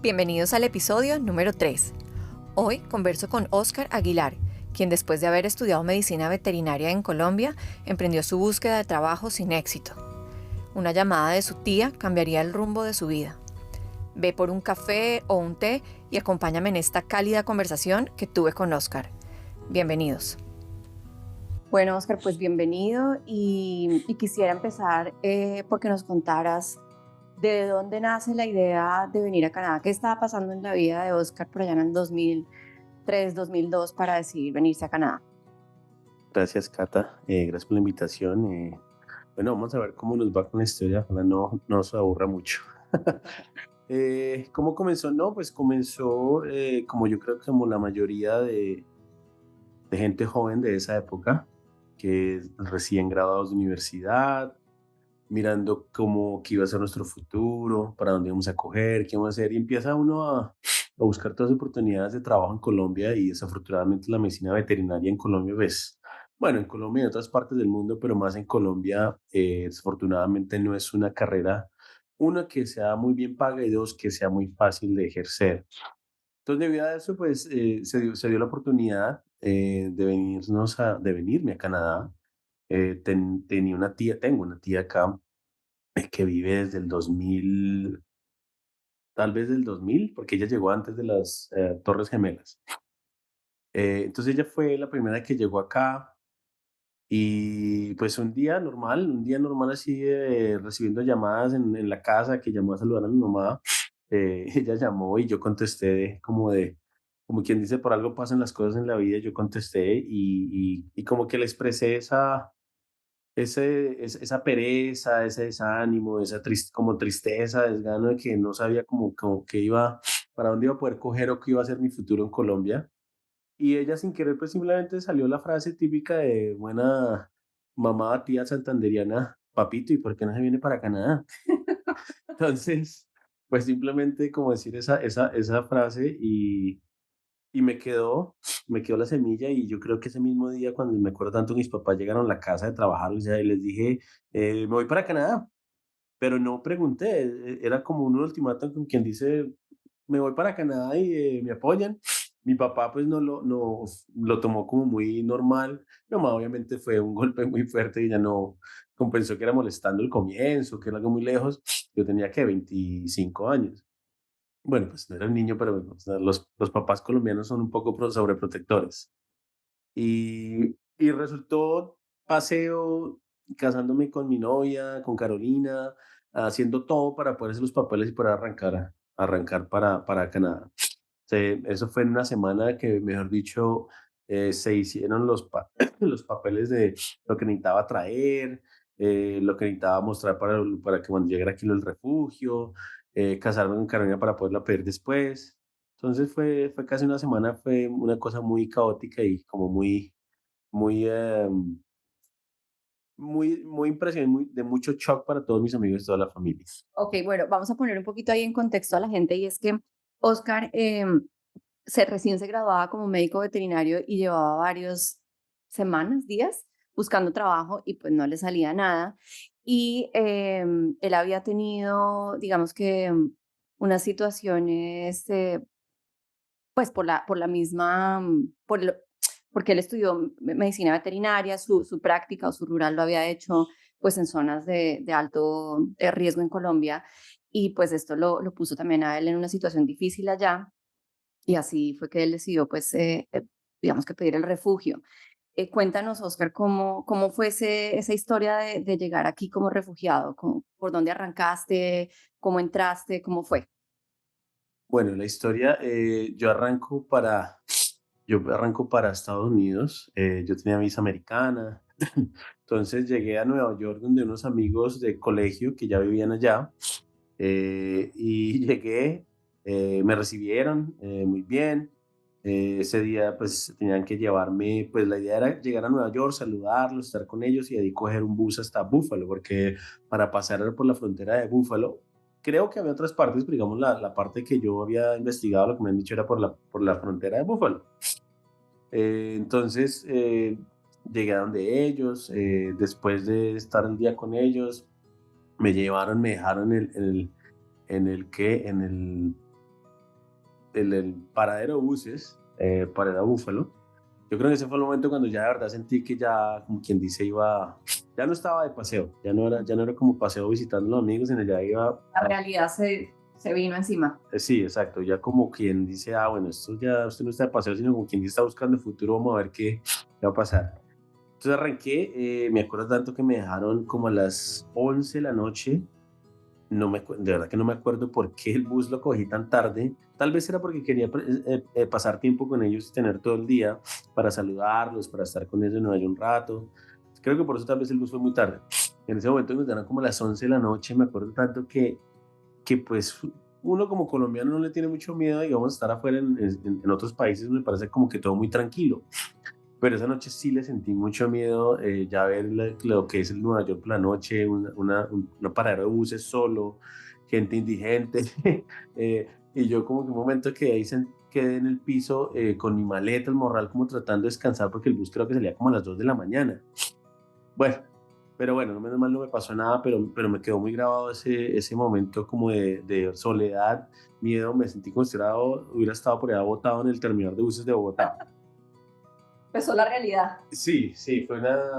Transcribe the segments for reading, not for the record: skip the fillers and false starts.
Bienvenidos al episodio número 3. Hoy converso con Óscar Aguilar, quien después de haber estudiado medicina veterinaria en Colombia, emprendió su búsqueda de trabajo sin éxito. Una llamada de su tía cambiaría el rumbo de su vida. Ve por un café o un té y acompáñame en esta cálida conversación que tuve con Óscar. Bienvenidos. Bueno, Óscar, pues bienvenido y quisiera empezar porque nos contaras de dónde nace la idea de venir a Canadá. ¿Qué estaba pasando en la vida de Óscar por allá en el 2003, 2002 para decidir venirse a Canadá? Gracias, Cata. Gracias por la invitación. Bueno, vamos a ver cómo nos va con la historia. Ojalá no se aburra mucho. ¿Cómo comenzó? No, pues comenzó como yo creo que como la mayoría de gente joven de esa época, que recién graduados de universidad, mirando cómo qué iba a ser nuestro futuro, para dónde íbamos a coger, qué íbamos a hacer, y empieza uno a buscar todas las oportunidades de trabajo en Colombia y desafortunadamente la medicina veterinaria en Colombia, pues, bueno, en Colombia y en otras partes del mundo, pero más en Colombia, desafortunadamente no es una carrera, una, que sea muy bien paga y dos, que sea muy fácil de ejercer. Entonces, debido a eso, pues, se dio la oportunidad de venirme a Canadá. Tengo una tía acá que vive desde el 2000, tal vez del 2000, porque ella llegó antes de las Torres Gemelas. Entonces ella fue la primera que llegó acá y pues un día normal así, recibiendo llamadas en la casa, que llamó a saludar a mi mamá. Ella llamó y yo contesté como quien dice, por algo pasan las cosas en la vida, yo contesté y como que le expresé esa pereza, ese desánimo, esa como tristeza, desgano de que no sabía como que iba, para dónde iba a poder coger o qué iba a ser mi futuro en Colombia. Y ella sin querer, pues simplemente salió la frase típica de buena mamá, tía santanderiana: papito, ¿y por qué no se viene para Canadá? Entonces, pues simplemente como decir esa frase y me quedó la semilla, y yo creo que ese mismo día, cuando me acuerdo tanto, mis papás llegaron a la casa de trabajar, o sea, y les dije, me voy para Canadá, pero no pregunté, era como un ultimátum con quien dice, me voy para Canadá y me apoyan. Mi papá pues no lo tomó como muy normal. Mi mamá obviamente fue un golpe muy fuerte y ya no compensó que era molestando el comienzo, que era algo muy lejos. Yo tenía que 25 años. Bueno, pues no era un niño, pero o sea, los papás colombianos son un poco sobreprotectores. Y resultó paseo, casándome con mi novia, con Carolina, haciendo todo para poder hacer los papeles y poder arrancar para Canadá. Eso fue en una semana que, mejor dicho, se hicieron los papeles de lo que necesitaba traer, lo que necesitaba mostrar para que cuando llegara aquí el refugio, casarme con Carolina para poderla pedir después. Entonces fue casi una semana, fue una cosa muy caótica y como muy, muy impresionante, de mucho shock para todos mis amigos y toda la familia. Ok, bueno, vamos a poner un poquito ahí en contexto a la gente y es que Óscar recién se graduaba como médico veterinario y llevaba varias semanas, días buscando trabajo y pues no le salía nada. Y él había tenido, digamos que, unas situaciones, pues por la misma, porque él estudió medicina veterinaria, su práctica o su rural lo había hecho pues en zonas de alto riesgo en Colombia y pues esto lo puso también a él en una situación difícil allá y así fue que él decidió, pues, digamos que pedir el refugio. Cuéntanos, Oscar, cómo fue esa historia de llegar aquí como refugiado, por dónde arrancaste, cómo entraste, cómo fue. Bueno, la historia, yo arranco para Estados Unidos. Yo tenía visa americana. Entonces llegué a Nueva York, donde unos amigos de colegio que ya vivían allá, y llegué, me recibieron muy bien. Ese día pues tenían que llevarme, pues la idea era llegar a Nueva York, saludarlos, estar con ellos y de ahí coger un bus hasta Buffalo, porque para pasar por la frontera de Buffalo, creo que había otras partes, pero digamos la parte que yo había investigado, lo que me han dicho era por la frontera de Buffalo. Entonces, llegué a donde ellos, después de estar un día con ellos, me dejaron en el el paradero de buses para Búfalo. Yo creo que ese fue el momento cuando ya de verdad sentí que ya, como quien dice, ya no estaba de paseo, ya no era como paseo visitando a los amigos, sino ya iba La realidad se vino encima. sí, exacto, ya como quien dice, ah, bueno, esto ya usted no está de paseo, sino como quien dice, está buscando el futuro, vamos a ver qué va a pasar. Entonces arranqué, me acuerdo tanto que me dejaron como a las 11 de la noche, de verdad que no me acuerdo por qué el bus lo cogí tan tarde. Tal vez era porque quería pasar tiempo con ellos y tener todo el día para saludarlos, para estar con ellos en Nueva York un rato. Creo que por eso tal vez el bus fue muy tarde. En ese momento me dieron como a las 11 de la noche. Me acuerdo tanto que pues uno como colombiano no le tiene mucho miedo, digamos, estar afuera en otros países. Me parece como que todo muy tranquilo. Pero esa noche sí le sentí mucho miedo, ya ver lo que es el Nueva York por la noche, una paradero de buses solo, gente indigente, y yo como que un momento que ahí quedé en el piso con mi maleta, el morral, como tratando de descansar porque el bus creo que salía como a las 2 de la mañana. Bueno, pero bueno, no menos mal no me pasó nada, pero me quedó muy grabado ese momento como de soledad, miedo, me sentí considerado, hubiera estado por allá botado en el terminal de buses de Bogotá. Empezó la realidad. Sí, sí,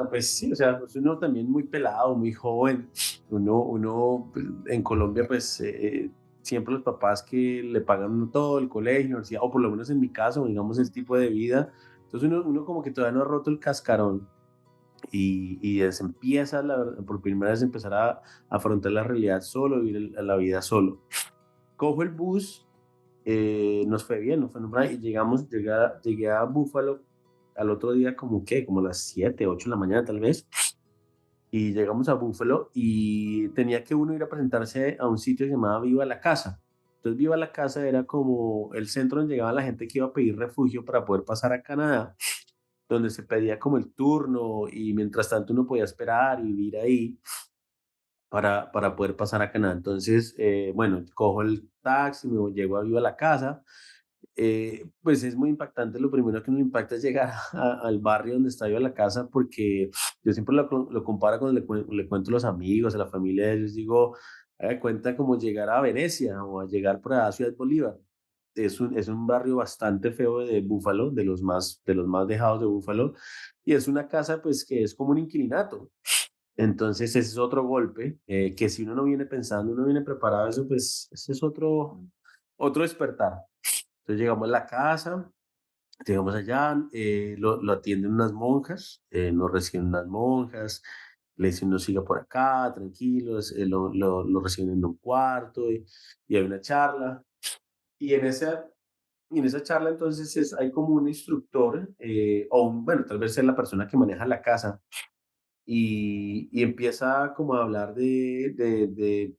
pues sí, o sea, pues uno también muy pelado, muy joven, pues, en Colombia, pues siempre los papás que le pagan uno todo, el colegio, universidad, o por lo menos en mi caso, digamos, el tipo de vida, entonces uno como que todavía no ha roto el cascarón y se empieza por primera vez empezar a afrontar la realidad solo, vivir la vida solo. Cojo el bus, nos fue bien, nos fue normal y llegué a Búfalo al otro día como que, como a las 7, 8 de la mañana tal vez, y llegamos a Búfalo y tenía que uno ir a presentarse a un sitio llamado Viva la Casa. Entonces Viva la Casa era como el centro donde llegaba la gente que iba a pedir refugio para poder pasar a Canadá, donde se pedía como el turno y mientras tanto uno podía esperar y vivir ahí para poder pasar a Canadá. Entonces, bueno, cojo el taxi, llego a Viva la Casa. Pues es muy impactante. Lo primero que me impacta es llegar al barrio donde está Viva la Casa, porque yo siempre lo comparo cuando le cuento a los amigos, a la familia de ellos, digo, haga de cuenta como llegar a Venecia o a llegar por a Ciudad Bolívar. Es un barrio bastante feo de Búfalo, de los más dejados de Búfalo, y es una casa pues que es como un inquilinato. Entonces, ese es otro golpe, que si uno no viene pensando, uno viene preparado a eso, pues ese es otro despertar. Entonces llegamos a la casa, llegamos allá, lo atienden unas monjas, nos reciben unas monjas, le dicen no siga por acá, tranquilos, lo reciben en un cuarto y hay una charla. Y en esa charla entonces hay como un instructor, bueno, tal vez es la persona que maneja la casa, y empieza como a hablar de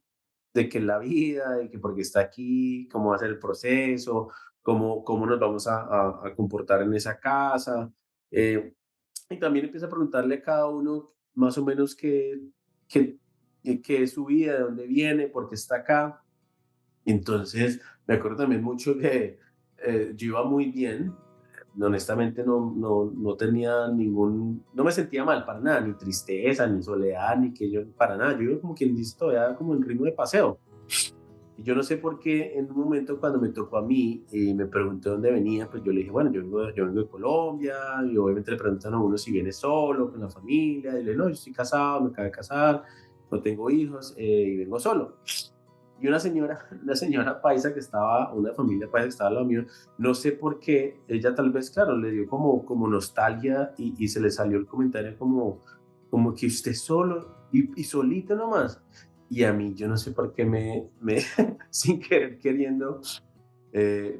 que la vida, de que porque está aquí, cómo va a ser el proceso, cómo nos vamos a comportar en esa casa. eh, y también empieza a preguntarle a cada uno más o menos qué, qué es su vida, de dónde viene, por qué está acá. Entonces, me acuerdo también mucho que yo iba muy bien, honestamente no tenía no me sentía mal para nada, ni tristeza, ni soledad, ni que yo, para nada, yo iba como quien dice todavía como en ritmo de paseo. Y yo no sé por qué en un momento cuando me tocó a mí y me pregunté dónde venía, pues yo le dije, bueno, yo vengo de Colombia, y obviamente le preguntan a uno si viene solo, con la familia, y le digo, no, yo estoy casado, me acabo de casar, no tengo hijos y vengo solo. Y una señora paisa que estaba, una familia paisa que estaba al lado mío, no sé por qué, ella tal vez, claro, le dio como nostalgia y se le salió el comentario como que usted solo y solito nomás. Y a mí, yo no sé por qué sin querer queriendo,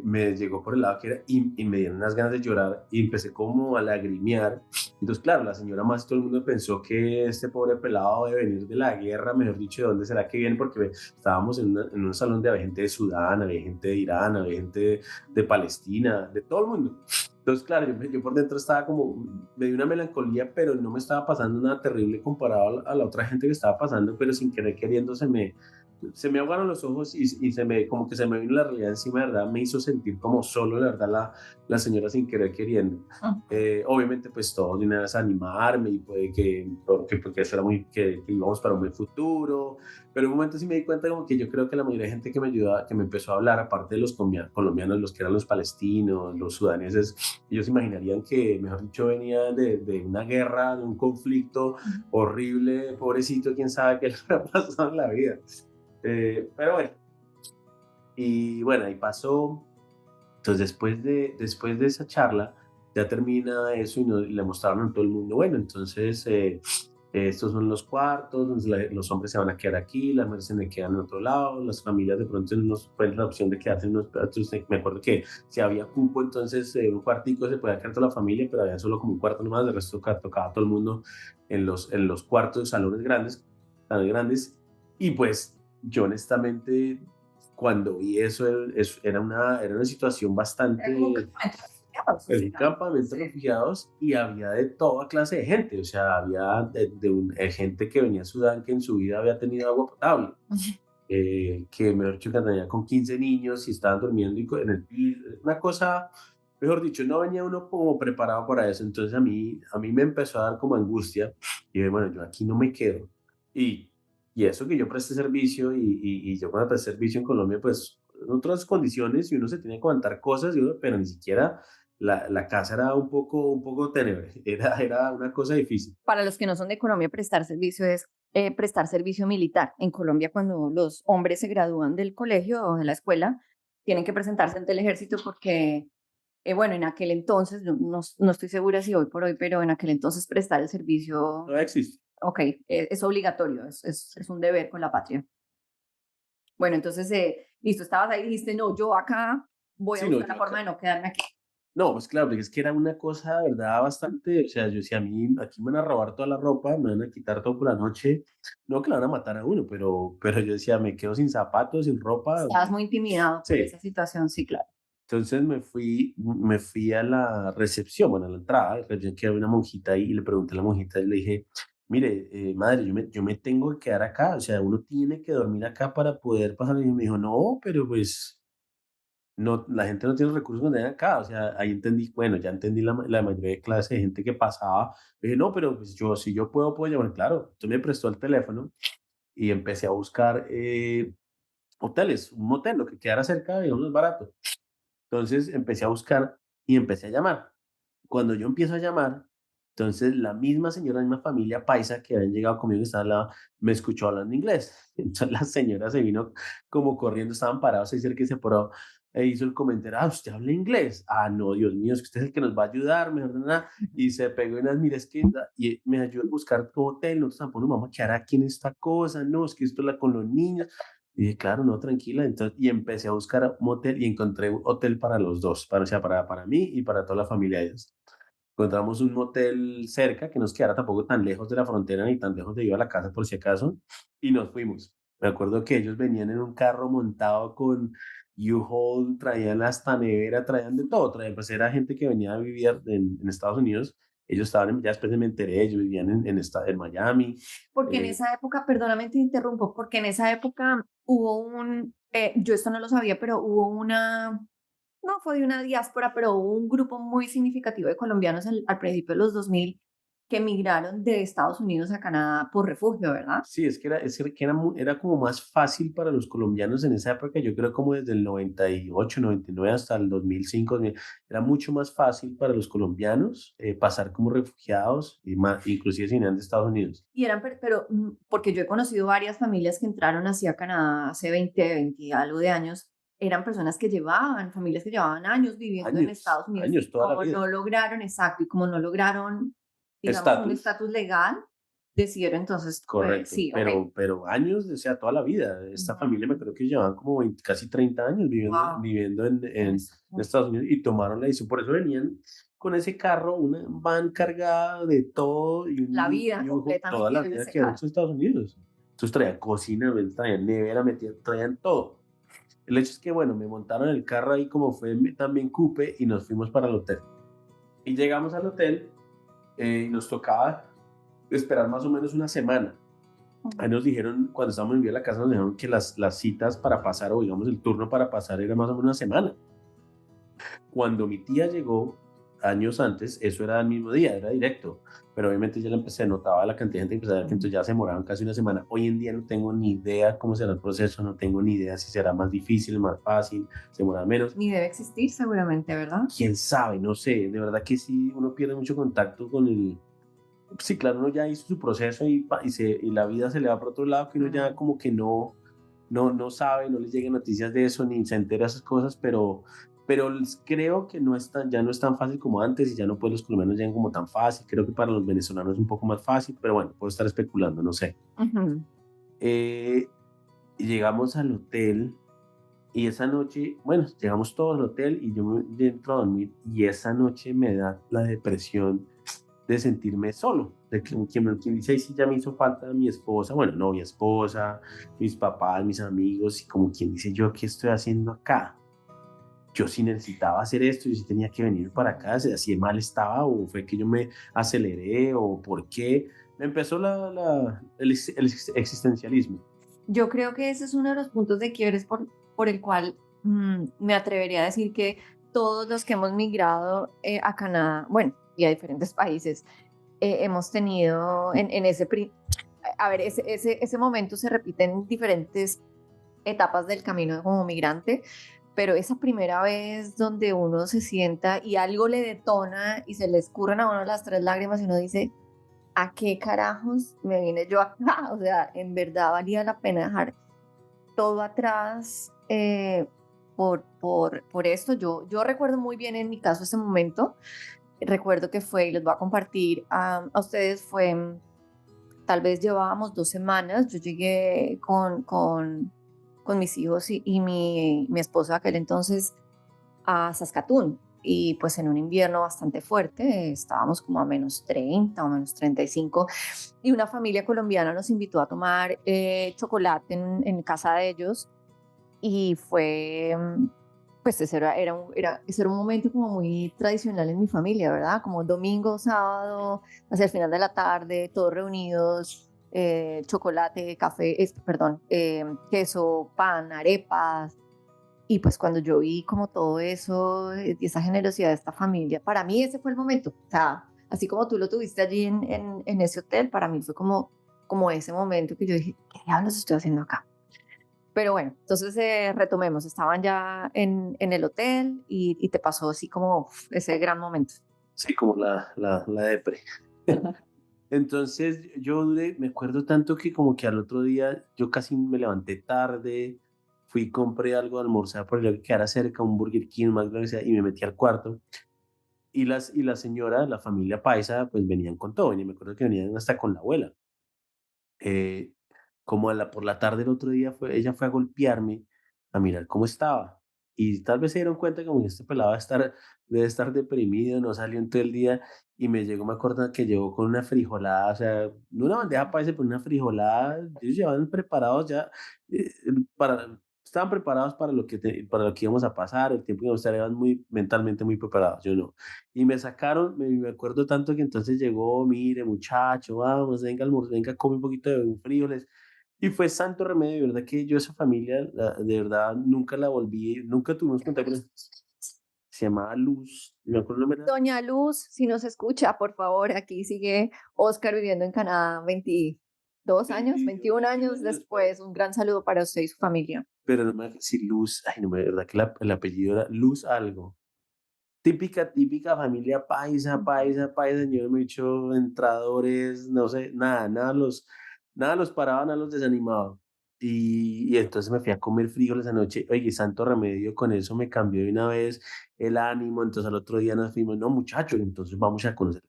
me llegó por el lado que era y me dieron unas ganas de llorar y empecé como a lagrimear. Entonces, claro, la señora más todo el mundo pensó que este pobre pelado debe venir de la guerra, mejor dicho, ¿de dónde será que viene? Porque estábamos en un salón de había gente de Sudán, había gente de Irán, había gente de Palestina, de todo el mundo. Entonces, claro, yo por dentro estaba como, me dio una melancolía, pero no me estaba pasando nada terrible comparado a la otra gente que estaba pasando, pero sin querer queriendo se me aguaron los ojos y se me, como que se me vino la realidad encima, de verdad, me hizo sentir como solo, la verdad, la señora sin querer queriendo. Ujú. Obviamente, pues todos vinieron a animarme y puede que, porque eso era muy, que íbamos para un buen futuro, pero en un momento sí me di cuenta como que yo creo que la mayoría de gente que me ayudaba, que me empezó a hablar, aparte de los colombianos, los que eran los palestinos, los sudaneses, ellos imaginarían que, mejor dicho, venía de una guerra, de un conflicto horrible, pobrecito, quién sabe qué le habrá pasado en la vida. Pero bueno, y bueno, ahí pasó. Entonces, después de esa charla, ya termina eso y le mostraron a todo el mundo, bueno, entonces estos son los cuartos, donde los hombres se van a quedar aquí, las mujeres se quedan en otro lado, las familias de pronto nos ponen la opción de quedarse en unos pedazos. Me acuerdo que si había cupo, entonces un cuartico se podía quedar toda la familia, pero había solo como un cuarto nomás, el resto tocaba todo el mundo en los cuartos, salones grandes, y pues yo honestamente cuando vi eso, era una situación Era como un bastante, campamento de refugiados, en un básicamente. campamento de Sí. refugiados y había de toda clase de gente, o sea, había gente que venía a Sudán que en su vida había tenido agua potable, Ujú. que mejor dicho que tenía con 15 niños y estaban durmiendo en el piso, una cosa, mejor dicho, no venía uno como preparado para eso, entonces a mí me empezó a dar como angustia y dije, bueno, yo aquí no me quedo. Y, y eso que yo presté servicio y yo cuando presté servicio en Colombia, pues en otras condiciones y uno se tiene que aguantar cosas, pero ni siquiera la casa era un poco tenebre, era una cosa difícil. Para los que no son de Colombia, prestar servicio es prestar servicio militar. En Colombia, cuando los hombres se gradúan del colegio o de la escuela, tienen que presentarse ante el ejército porque, bueno, en aquel entonces, no estoy segura si hoy por hoy, pero en aquel entonces prestar el servicio, Todavía existe. ok, es obligatorio, es un deber con la patria. Bueno, entonces, listo, estabas ahí y dijiste, no, yo acá voy a Sí, no, buscar la yo forma acá. de no quedarme aquí. No, pues claro, porque es que era una cosa, de verdad, bastante, o sea, yo decía, a mí, aquí me van a robar toda la ropa, me van a quitar todo por la noche, no que la van a matar a uno, pero yo decía, me quedo sin zapatos, sin ropa, Estabas muy intimidado por sí. esa situación, sí, claro. Entonces me fui a la recepción, bueno, a la entrada, la recepción que había una monjita ahí y le pregunté a la monjita y le dije, mire, madre, yo me tengo que quedar acá, o sea, uno tiene que dormir acá para poder pasar. Y me dijo, no, pero pues no, la gente no tiene recursos cuando viene acá, o sea, ahí entendí, bueno, ya entendí la mayoría de clase de gente que pasaba. Le dije, no, pero pues yo, si yo puedo, puedo llamar, claro. Entonces me prestó el teléfono y empecé a buscar hoteles, un motel, lo que quedara cerca, digamos, barato. Entonces empecé a buscar y empecé a llamar. Cuando yo empiezo a llamar, entonces la misma señora, la misma familia paisa que habían llegado conmigo, que estaba al lado, me escuchó hablando inglés. Entonces la señora se vino como corriendo, estaban parados ahí cerca y se paró e hizo el comentario, ah, ¿usted habla inglés? Ah, no, Dios mío, es que usted es el que nos va a ayudar, mejor de nada. Y se pegó unas mires que, y me ayudó a buscar tu hotel, nosotros tampoco nos vamos a quedar aquí en esta cosa, no, es que esto es la con los niños. Y dije, claro, no, tranquila. Entonces, y empecé a buscar un hotel y encontré un hotel para los dos, para, o sea, para mí y para toda la familia de ellos. Encontramos un motel cerca que nos quedara tampoco tan lejos de la frontera ni tan lejos de ir a la casa por si acaso y nos fuimos. Me acuerdo que ellos venían en un carro montado con U-Haul, traían hasta nevera, traían de todo, traían, pues era gente que venía a vivir en Estados Unidos. Ellos estaban, ya después me enteré, ellos vivían en Miami. Porque en eh, esa época, perdóname te interrumpo, porque en esa época hubo yo esto no lo sabía, pero hubo no fue de una diáspora, pero hubo un grupo muy significativo de colombianos al principio de los 2000 que emigraron de Estados Unidos a Canadá por refugio, ¿verdad? Sí, que era como más fácil para los colombianos en esa época, yo creo como desde el 98, 99 hasta el 2005, 2000, era mucho más fácil para los colombianos pasar como refugiados y más, inclusive si venían de Estados Unidos. Y eran, pero, porque yo he conocido varias familias que entraron así a Canadá hace 20 y algo de años, eran personas que llevaban, familias que llevaban años viviendo en Estados Unidos Años, y toda la como vida. no lograron, exacto, y como no lograron, digamos, un Estatus, estatus legal, decidieron entonces, pues correcto, sí, ok. pero años, o sea, toda la vida. Esta familia me creo que llevaban como casi 30 años Wow, viviendo en en Estados Unidos. Estados Unidos y tomaron la decisión. Por eso venían con ese carro, una van cargada de todo La vida toda completamente la en vida ese que han carro. hecho en Estados Unidos. Entonces traían cocina, traían nevera, traían todo. El hecho es que, bueno, me montaron el carro ahí como fue también cupe y nos fuimos para el hotel. Y llegamos al hotel y nos tocaba esperar más o menos una semana Mm. Ahí nos dijeron, cuando estábamos en la casa, nos dijeron que las citas para pasar, o digamos el turno para pasar, era más o menos una semana. Cuando mi tía llegó, años antes, eso era el mismo día, era directo, pero obviamente ya la empecé, notaba la cantidad de gente que empezaba a ver que entonces ya se demoraban casi una semana. Hoy en día no tengo ni idea cómo será el proceso, no tengo ni idea si será más difícil, más fácil, se demora menos. Ni debe existir seguramente, ¿verdad? Quién sabe, no sé, de verdad que sí, uno pierde mucho contacto con el. Sí, claro, uno ya hizo su proceso y la vida se le va por otro lado, que uno ya Mm. como que no sabe, no le llegan noticias de eso, ni se entera de esas cosas, pero creo que ya no es tan fácil como antes y ya no pues los colombianos llegan como tan fácil. Creo que para los venezolanos es un poco más fácil, pero bueno, puedo estar especulando, no sé. Ujú. Eh, y llegamos al hotel y esa noche, bueno, llegamos todos al hotel y yo me entro a dormir y esa noche me da la depresión de sentirme solo, de que quien dice, "Ay, sí, ya me hizo falta mi esposa, bueno, novia, esposa, mis papás, mis amigos, y como quien dice, yo, ¿qué estoy haciendo acá? Yo sí necesitaba hacer esto, yo sí tenía que venir para acá, si así de mal estaba, o fue que yo me aceleré, o por qué. Me empezó el existencialismo. Yo creo que ese es uno de los puntos de quiebres por el cual me atrevería a decir que todos los que hemos migrado a Canadá, bueno, y a diferentes países, hemos tenido en a ver, ese momento se repite en diferentes etapas del camino como migrante, pero esa primera vez donde uno se sienta y algo le detona y se le escurren a uno las tres lágrimas y uno dice, ¿a qué carajos me vine yo acá? O sea, en verdad valía la pena dejar todo atrás por esto. Yo recuerdo muy bien en mi caso ese momento. Recuerdo que fue, y les voy a compartir a ustedes, fue, tal vez llevábamos 2 semanas. Yo llegué con mis hijos y mi esposo aquel entonces a Saskatoon. Y pues en un invierno bastante fuerte, estábamos como a -30 o -35, y una familia colombiana nos invitó a tomar chocolate en casa de ellos y fue, pues ese era un momento como muy tradicional en mi familia, ¿verdad? Como domingo, sábado, hacia el final de la tarde, todos reunidos, chocolate, café, perdón, queso, pan, arepas. Y pues cuando yo vi como todo eso, y esa generosidad de esta familia, para mí ese fue el momento. O sea, así como tú lo tuviste allí en ese hotel, para mí fue como ese momento que yo dije, ¿qué diablos estoy haciendo acá? Pero bueno, entonces retomemos, estaban ya en el hotel y te pasó así como ese gran momento. Sí, como la depre. Entonces me acuerdo tanto que como que al otro día yo casi me levanté tarde, fui, compré algo de almorzar por lo que quedara cerca, un Burger King, un McDonald's, y me metí al cuarto. Y la señora, la familia paisa, pues venían con todo, y me acuerdo que venían hasta con la abuela. Eh, Como por la tarde el otro día ella fue a golpearme a mirar cómo estaba. Y tal vez se dieron cuenta como que este pelado debe estar deprimido, no salió en todo el día. Y me acuerdo que llegó con una frijolada, o sea, no una bandeja paisa, pero una frijolada. Ellos llevaban preparados ya, eh, estaban preparados para lo que íbamos a pasar, el tiempo que íbamos a estar, eran mentalmente muy preparados, yo no. Y me sacaron, me acuerdo tanto que entonces llegó, mire, muchacho, vamos, venga, venga, come un poquito de frijoles. Y fue santo remedio, de verdad que yo esa familia, de verdad, nunca la volví, nunca tuvimos contacto. Se llamaba Luz, y me acuerdo, no era. Doña Luz, si nos escucha, por favor, aquí sigue Oscar viviendo en Canadá 22 años, 21 21 años años después. después. Un gran saludo para usted y su familia. Pero no me si Luz, ay, no, de verdad que el apellido era Luz algo. Típica familia paisa, paisa, paisa, señor, me he dicho entradores, no sé, nada los paraba, nada los desanimaba. Y entonces me fui a comer frijoles anoche, oye, santo remedio, con eso me cambió de una vez el ánimo, entonces al otro día nos fuimos, no muchachos, entonces vamos a conocer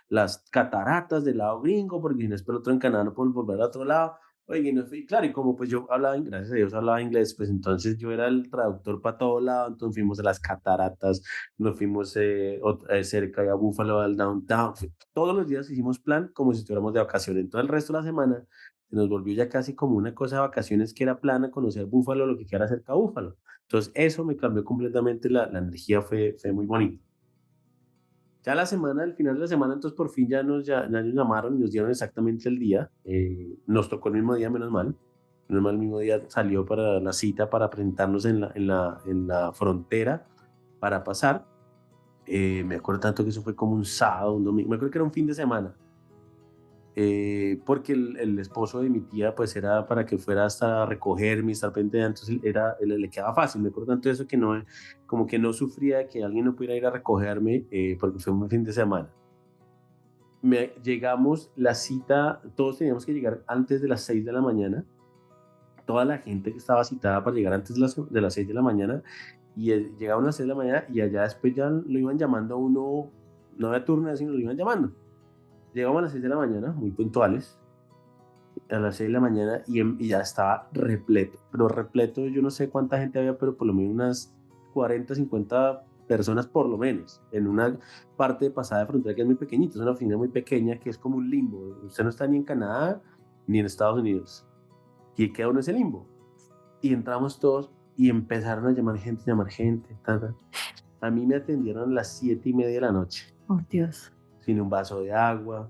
las cataratas del lado gringo, porque si no es por otro en Canadá no podemos volver al otro lado. Oye, y nos fui, claro, y como pues yo hablaba, gracias a Dios hablaba inglés, pues entonces yo era el traductor para todo lado, entonces fuimos a las cataratas, nos fuimos cerca de a Buffalo, al downtown. Todos los días hicimos plan como si estuviéramos de vacaciones. Entonces el resto de la semana se nos volvió ya casi como una cosa de vacaciones que era plana, conocer Buffalo, lo que queda cerca de Buffalo. Entonces eso me cambió completamente la energía, fue muy bonito. Ya la semana, al final de la semana, entonces por fin ya nos llamaron y nos dieron exactamente el día. Nos tocó el mismo día, menos mal. Menos mal, el mismo día salió para la cita para presentarnos en la frontera para pasar. Me acuerdo tanto que eso fue como un sábado, un domingo. Me acuerdo que era un fin de semana. Porque el esposo de mi tía, pues era para que fuera hasta recogerme y estar pendiente, entonces le quedaba fácil. Me acuerdo tanto de eso que no, como que no sufría de que alguien no pudiera ir a recogerme, porque fue un fin de semana. Llegamos, la cita, todos teníamos que llegar antes de las 6 de la mañana. Toda la gente que estaba citada para llegar antes de las 6 de la mañana, y llegaban a las 6 de la mañana y allá después ya lo iban llamando a uno, no había turno, sino lo iban llamando. Llegamos a las 6 de la mañana, muy puntuales, a las 6 de la mañana y ya estaba repleto, pero repleto, yo no sé cuánta gente había, pero por lo menos unas 40, 50 personas por lo menos, en una parte de pasada de frontera que es muy pequeñita, es una oficina muy pequeña que es como un limbo. Usted no está ni en Canadá ni en Estados Unidos, y queda uno en ese limbo. Y entramos todos y empezaron a llamar gente, ta, ta. A mí me atendieron a las 7:30 de la noche, Oh, Dios. sin un vaso de agua,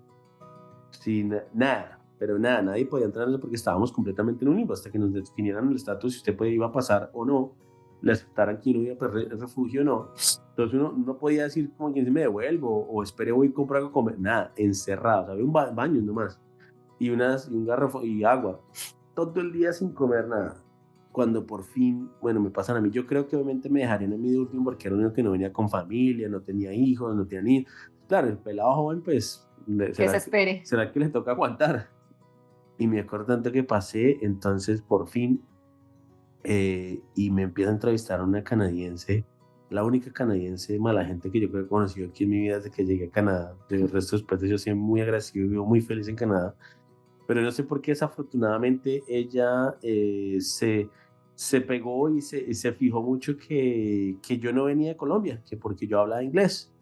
sin nada, pero nada, nadie podía entrar porque estábamos completamente en un limbo hasta que nos definieran el estatus, si usted iba a pasar o no, le aceptaran que uno iba a pedir refugio o no. Entonces uno no podía decir como quien se me devuelvo o espere voy a comprar algo a comer, nada, encerrado, había un baño nomás y un garrafón y agua, todo el día sin comer nada. Cuando por fin, bueno, me pasan a mí, yo creo que obviamente me dejarían a mí de último porque era el único que no venía con familia, no tenía hijos, no tenía ni... Claro, el pelado joven, pues, Que se ¿será que, espere. será que le toca aguantar? Y me acuerdo tanto que pasé, entonces por fin, y me empieza a entrevistar a una canadiense, la única canadiense mala gente que yo creo que he conocido aquí en mi vida desde que llegué a Canadá. El resto después de yo soy muy agradecido y vivo muy feliz en Canadá, pero no sé por qué desafortunadamente ella se pegó y se fijó mucho que yo no venía de Colombia, que porque yo hablaba inglés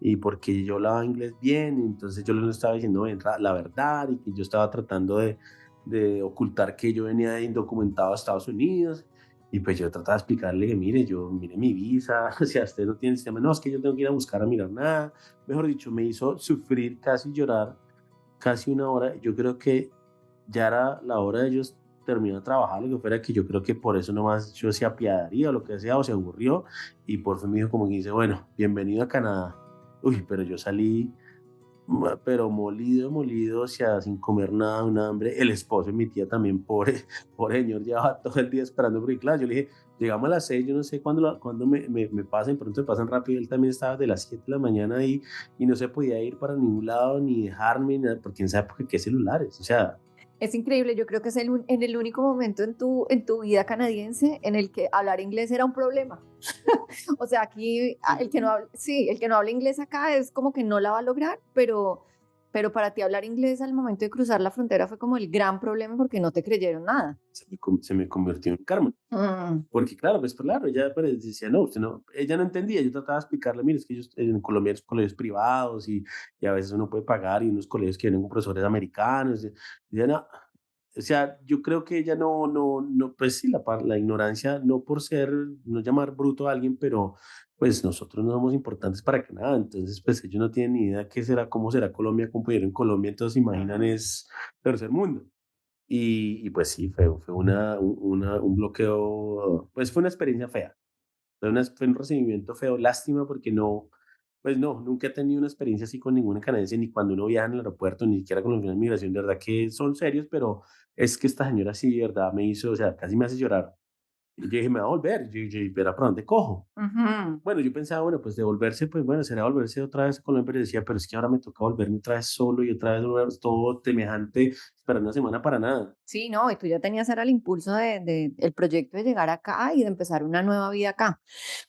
y porque yo hablaba inglés bien, entonces yo le estaba diciendo la verdad y que yo estaba tratando de ocultar que yo venía de indocumentado a Estados Unidos. Y pues yo trataba de explicarle que mire mi visa, o sea, usted no tiene sistema, no, es que yo tengo que ir a buscar a mirar nada. Mejor dicho, me hizo sufrir, casi llorar, casi una hora. Yo creo que ya era la hora de ellos terminar de trabajar, lo que fuera, que yo creo que por eso nomás yo se apiadaría o lo que sea, o se aburrió, y por fin me dijo como que dice, bueno, bienvenido a Canadá. Uy, pero yo salí, pero molido, molido, o sea, sin comer nada, un hambre. El esposo de mi tía también, pobre, pobre señor, llevaba todo el día esperando, porque claro, yo le dije, llegamos a las 6, yo no sé cuándo, cuándo me pasen, pronto me pasan rápido. Él también estaba de las 7 de la mañana ahí y no se podía ir para ningún lado, ni dejarme, ni nada, porque quién sabe por qué celulares, o sea, Es increíble, yo creo que es en el único momento en tu vida canadiense en el que hablar inglés era un problema. O sea, aquí el que no habla, sí, el que no habla inglés acá es como que no la va a lograr, pero para ti hablar inglés al momento de cruzar la frontera fue como el gran problema porque no te creyeron nada. se me convirtió en karma. Mm, Porque claro, ella pues, decía, no, usted no, ella no entendía, yo trataba de explicarle, mire, es que ellos en Colombia hay colegios privados y a veces uno puede pagar y unos colegios que vienen con profesores americanos, y ella no, o sea, yo creo que ella no, pues sí, la ignorancia, no por ser, no llamar bruto a alguien, pero pues nosotros no somos importantes para que nada, entonces pues ellos no tienen ni idea qué será, cómo será Colombia, cómo pudieron en Colombia, entonces imaginan es tercer mundo. Y pues sí, fue un bloqueo, pues fue una experiencia fea, fue un recibimiento feo, lástima porque no, pues no, nunca he tenido una experiencia así con ninguna canadiense, ni cuando uno viaja en el aeropuerto, ni siquiera con los de migración, de verdad que son serios, pero es que esta señora sí, de verdad, me hizo, o sea, casi me hace llorar. Y yo dije, me va a volver, yo, pero ¿para dónde cojo? ujú. Bueno, yo pensaba, bueno, pues devolverse, pues bueno, será volverse otra vez a Colombia, pero decía, pero es que ahora me toca volverme otra vez solo y otra vez todo semejante, para una semana para nada. Sí, no, y tú ya tenías era el impulso de el proyecto de llegar acá y de empezar una nueva vida acá.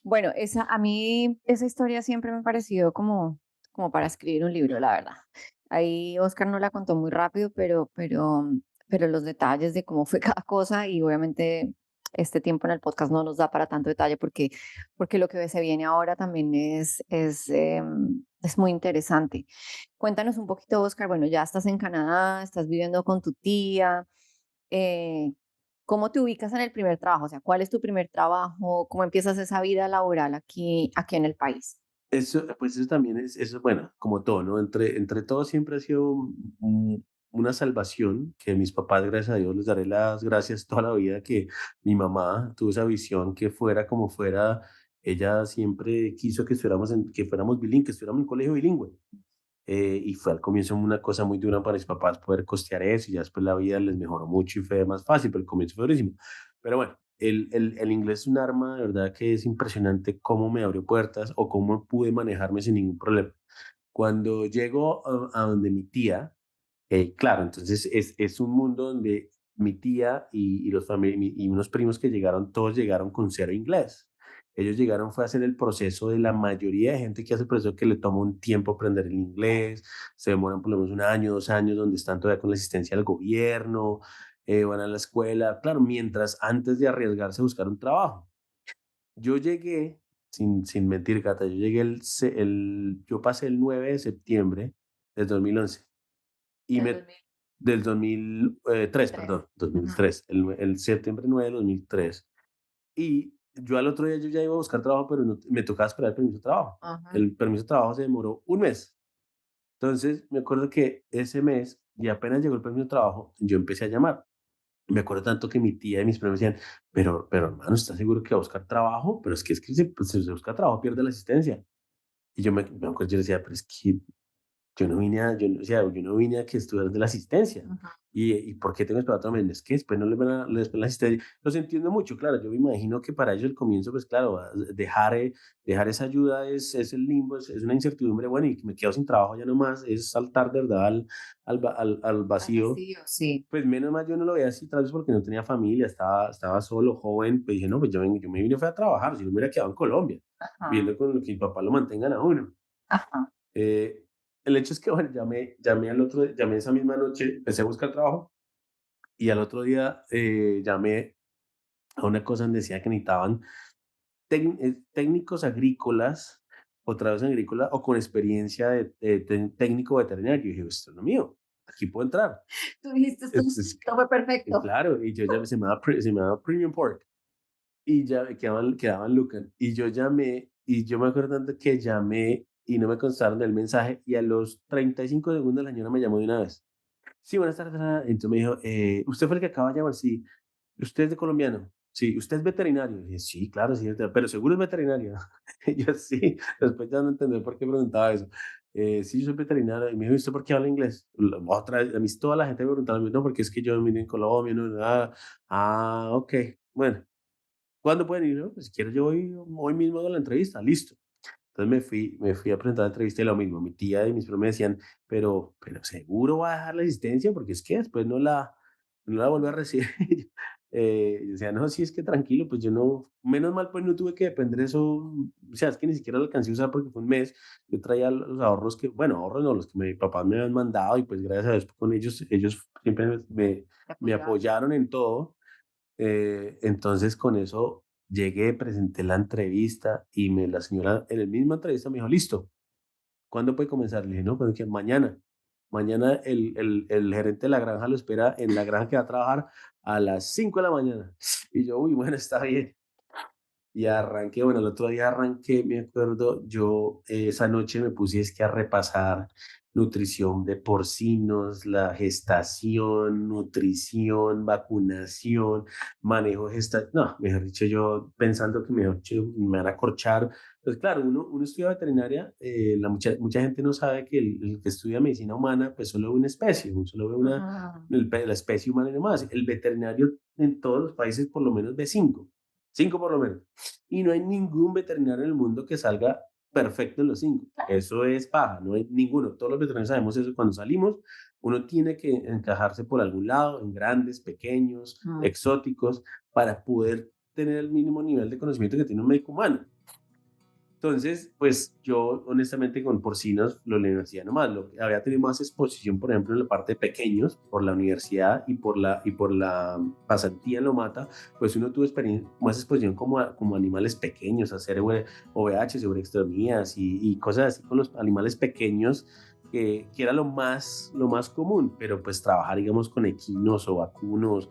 Bueno, a mí esa historia siempre me ha parecido como para escribir un libro, la verdad. Ahí Oscar no la contó muy rápido, pero los detalles de cómo fue cada cosa y obviamente este tiempo en el podcast no nos da para tanto detalle porque lo que se viene ahora también es muy interesante. Cuéntanos un poquito, Oscar. Bueno, ya estás en Canadá, estás viviendo con tu tía. eh, ¿Cómo te ubicas en el primer trabajo? O sea, ¿cuál es tu primer trabajo? ¿Cómo empiezas esa vida laboral aquí en el país? Eso, pues eso también es, eso, bueno, como todo, ¿no? Entre todos siempre ha sido una salvación que mis papás, gracias a Dios, les daré las gracias toda la vida que mi mamá tuvo esa visión que fuera como fuera, ella siempre quiso que que fuéramos bilingües, que estuviéramos en un colegio bilingüe. Y fue al comienzo una cosa muy dura para mis papás poder costear eso y ya después la vida les mejoró mucho y fue más fácil, pero el comienzo fue durísimo. Pero bueno, el inglés es un arma de verdad que es impresionante cómo me abrió puertas o cómo pude manejarme sin ningún problema. Cuando llego a donde mi tía, claro, entonces es un mundo donde mi tía y y unos primos que llegaron, todos llegaron con cero inglés. Ellos llegaron fue a hacer el proceso de la mayoría de gente que hace el proceso que le toma un tiempo aprender el inglés, se demoran por lo menos un año, 2 años, donde están todavía con la asistencia del gobierno, van a la escuela, claro, mientras antes de arriesgarse a buscar un trabajo. Yo llegué, sin mentir, Cata, yo llegué yo pasé el 9 de septiembre del 2011 y Del me 2003. del 2003, perdón, Ujú. 2003, el septiembre 9 de 2003. Y yo al otro día yo ya iba a buscar trabajo, pero me tocaba esperar el permiso de trabajo. Ajá. El permiso de trabajo se demoró un mes. Entonces, me acuerdo que ese mes, y apenas llegó el permiso de trabajo, yo empecé a llamar. Me acuerdo tanto que mi tía y mis primos decían, pero hermano, ¿estás seguro que va a buscar trabajo? Pero es que si pues, si se busca trabajo pierde la asistencia. Y me acuerdo, yo decía, pero es que yo no vine a, yo, no- o sea, yo no vine a que estudiar de la asistencia. Ujú. ¿Y por qué tengo que esperar otro mes? Es que después no les van a, después la asistencia. Los entiendo mucho, claro. Yo me imagino que para ellos el comienzo, pues claro, dejar esa ayuda es el limbo, es una incertidumbre. Bueno, y que me quedo sin trabajo ya nomás, es saltar de verdad al Al vacío. vacío, sí. Pues menos mal yo no lo veía así, tal vez porque no tenía familia, estaba solo, joven. Pues dije, no, pues yo me vine fue a trabajar, si no me hubiera quedado en Colombia, Ajá, viendo con lo que mi papá lo mantengan a uno. ajá. Eh, el hecho es que, bueno, llamé esa misma noche, empecé a buscar trabajo y al otro día llamé a una cosa donde decía que necesitaban técnicos agrícolas o trabajos agrícola o con experiencia de técnico veterinario. Y dije, esto es lo mío, aquí puedo entrar. Tú dijiste, esto, Es esto fue perfecto. claro, y yo ya se llamaba Premium Pork y ya quedaban Lucan. Y yo llamé, y yo me acuerdo tanto que llamé y no me contestaron del mensaje, y a los 35 segundos la señora me llamó de una vez. Sí, buenas tardes. Entonces me dijo, ¿usted fue el que acaba de llamar? Sí. ¿Usted es de colombiano? Sí. ¿Usted es veterinario? Y dije, sí, claro, sí, pero seguro es veterinario. Y yo sí, después ya no entendí por qué preguntaba eso. Sí, yo soy veterinario. Y me dijo, ¿y usted por qué habla inglés? Otra vez, a mí toda la gente me preguntaba, no, porque es que yo vine en Colombia, no, ok, bueno. ¿Cuándo pueden ir? No, pues si quiero yo hoy mismo hago la entrevista, listo. Entonces me fui a presentar la entrevista y lo mismo, mi tía y mis primos me decían, pero seguro va a dejar la asistencia porque es que después no la vuelve a recibir. Yo decía, no, sí, es que tranquilo, pues yo no, menos mal, pues no tuve que depender de eso, o sea, es que ni siquiera lo alcancé a usar porque fue un mes, yo traía los ahorros que, bueno, ahorros no, los que mi papá me habían mandado y pues gracias a Dios con ellos siempre Te me apoyaron. apoyaron en todo. Entonces con eso llegué, presenté la entrevista y la señora en la misma entrevista me dijo, listo, ¿cuándo puede comenzar? Le dije, no, pues que mañana. Mañana el gerente de la granja lo espera en la granja que va a trabajar a las 5 de la mañana. Y yo, uy, bueno, está bien. Y arranqué, bueno, el otro día arranqué, me acuerdo, yo esa noche me puse es que a repasar nutrición de porcinos, la gestación, nutrición, vacunación, manejo gestación, no, mejor dicho, yo pensando que mejor dicho, me van a corchar. Pues claro, uno estudia veterinaria, mucha gente no sabe que el que estudia medicina humana, pues solo ve una especie, solo ve Ujú. la especie humana y demás. El veterinario en todos los países por lo menos ve cinco por lo menos. Y no hay ningún veterinario en el mundo que salga perfecto en los cinco. Eso es paja, no hay ninguno. Todos los veterinarios sabemos eso. Cuando salimos, uno tiene que encajarse por algún lado, en grandes, pequeños, Mm. exóticos, para poder tener el mínimo nivel de conocimiento que tiene un médico humano. Entonces, pues yo honestamente con porcinos, la universidad nomás, había tenido más exposición, por ejemplo, en la parte de pequeños, por la universidad y por la pasantía en Lomata, pues uno tuvo más exposición como animales pequeños, hacer OVH, sobre extremías y cosas así con los animales pequeños que era lo más común, pero pues trabajar, digamos, con equinos o vacunos,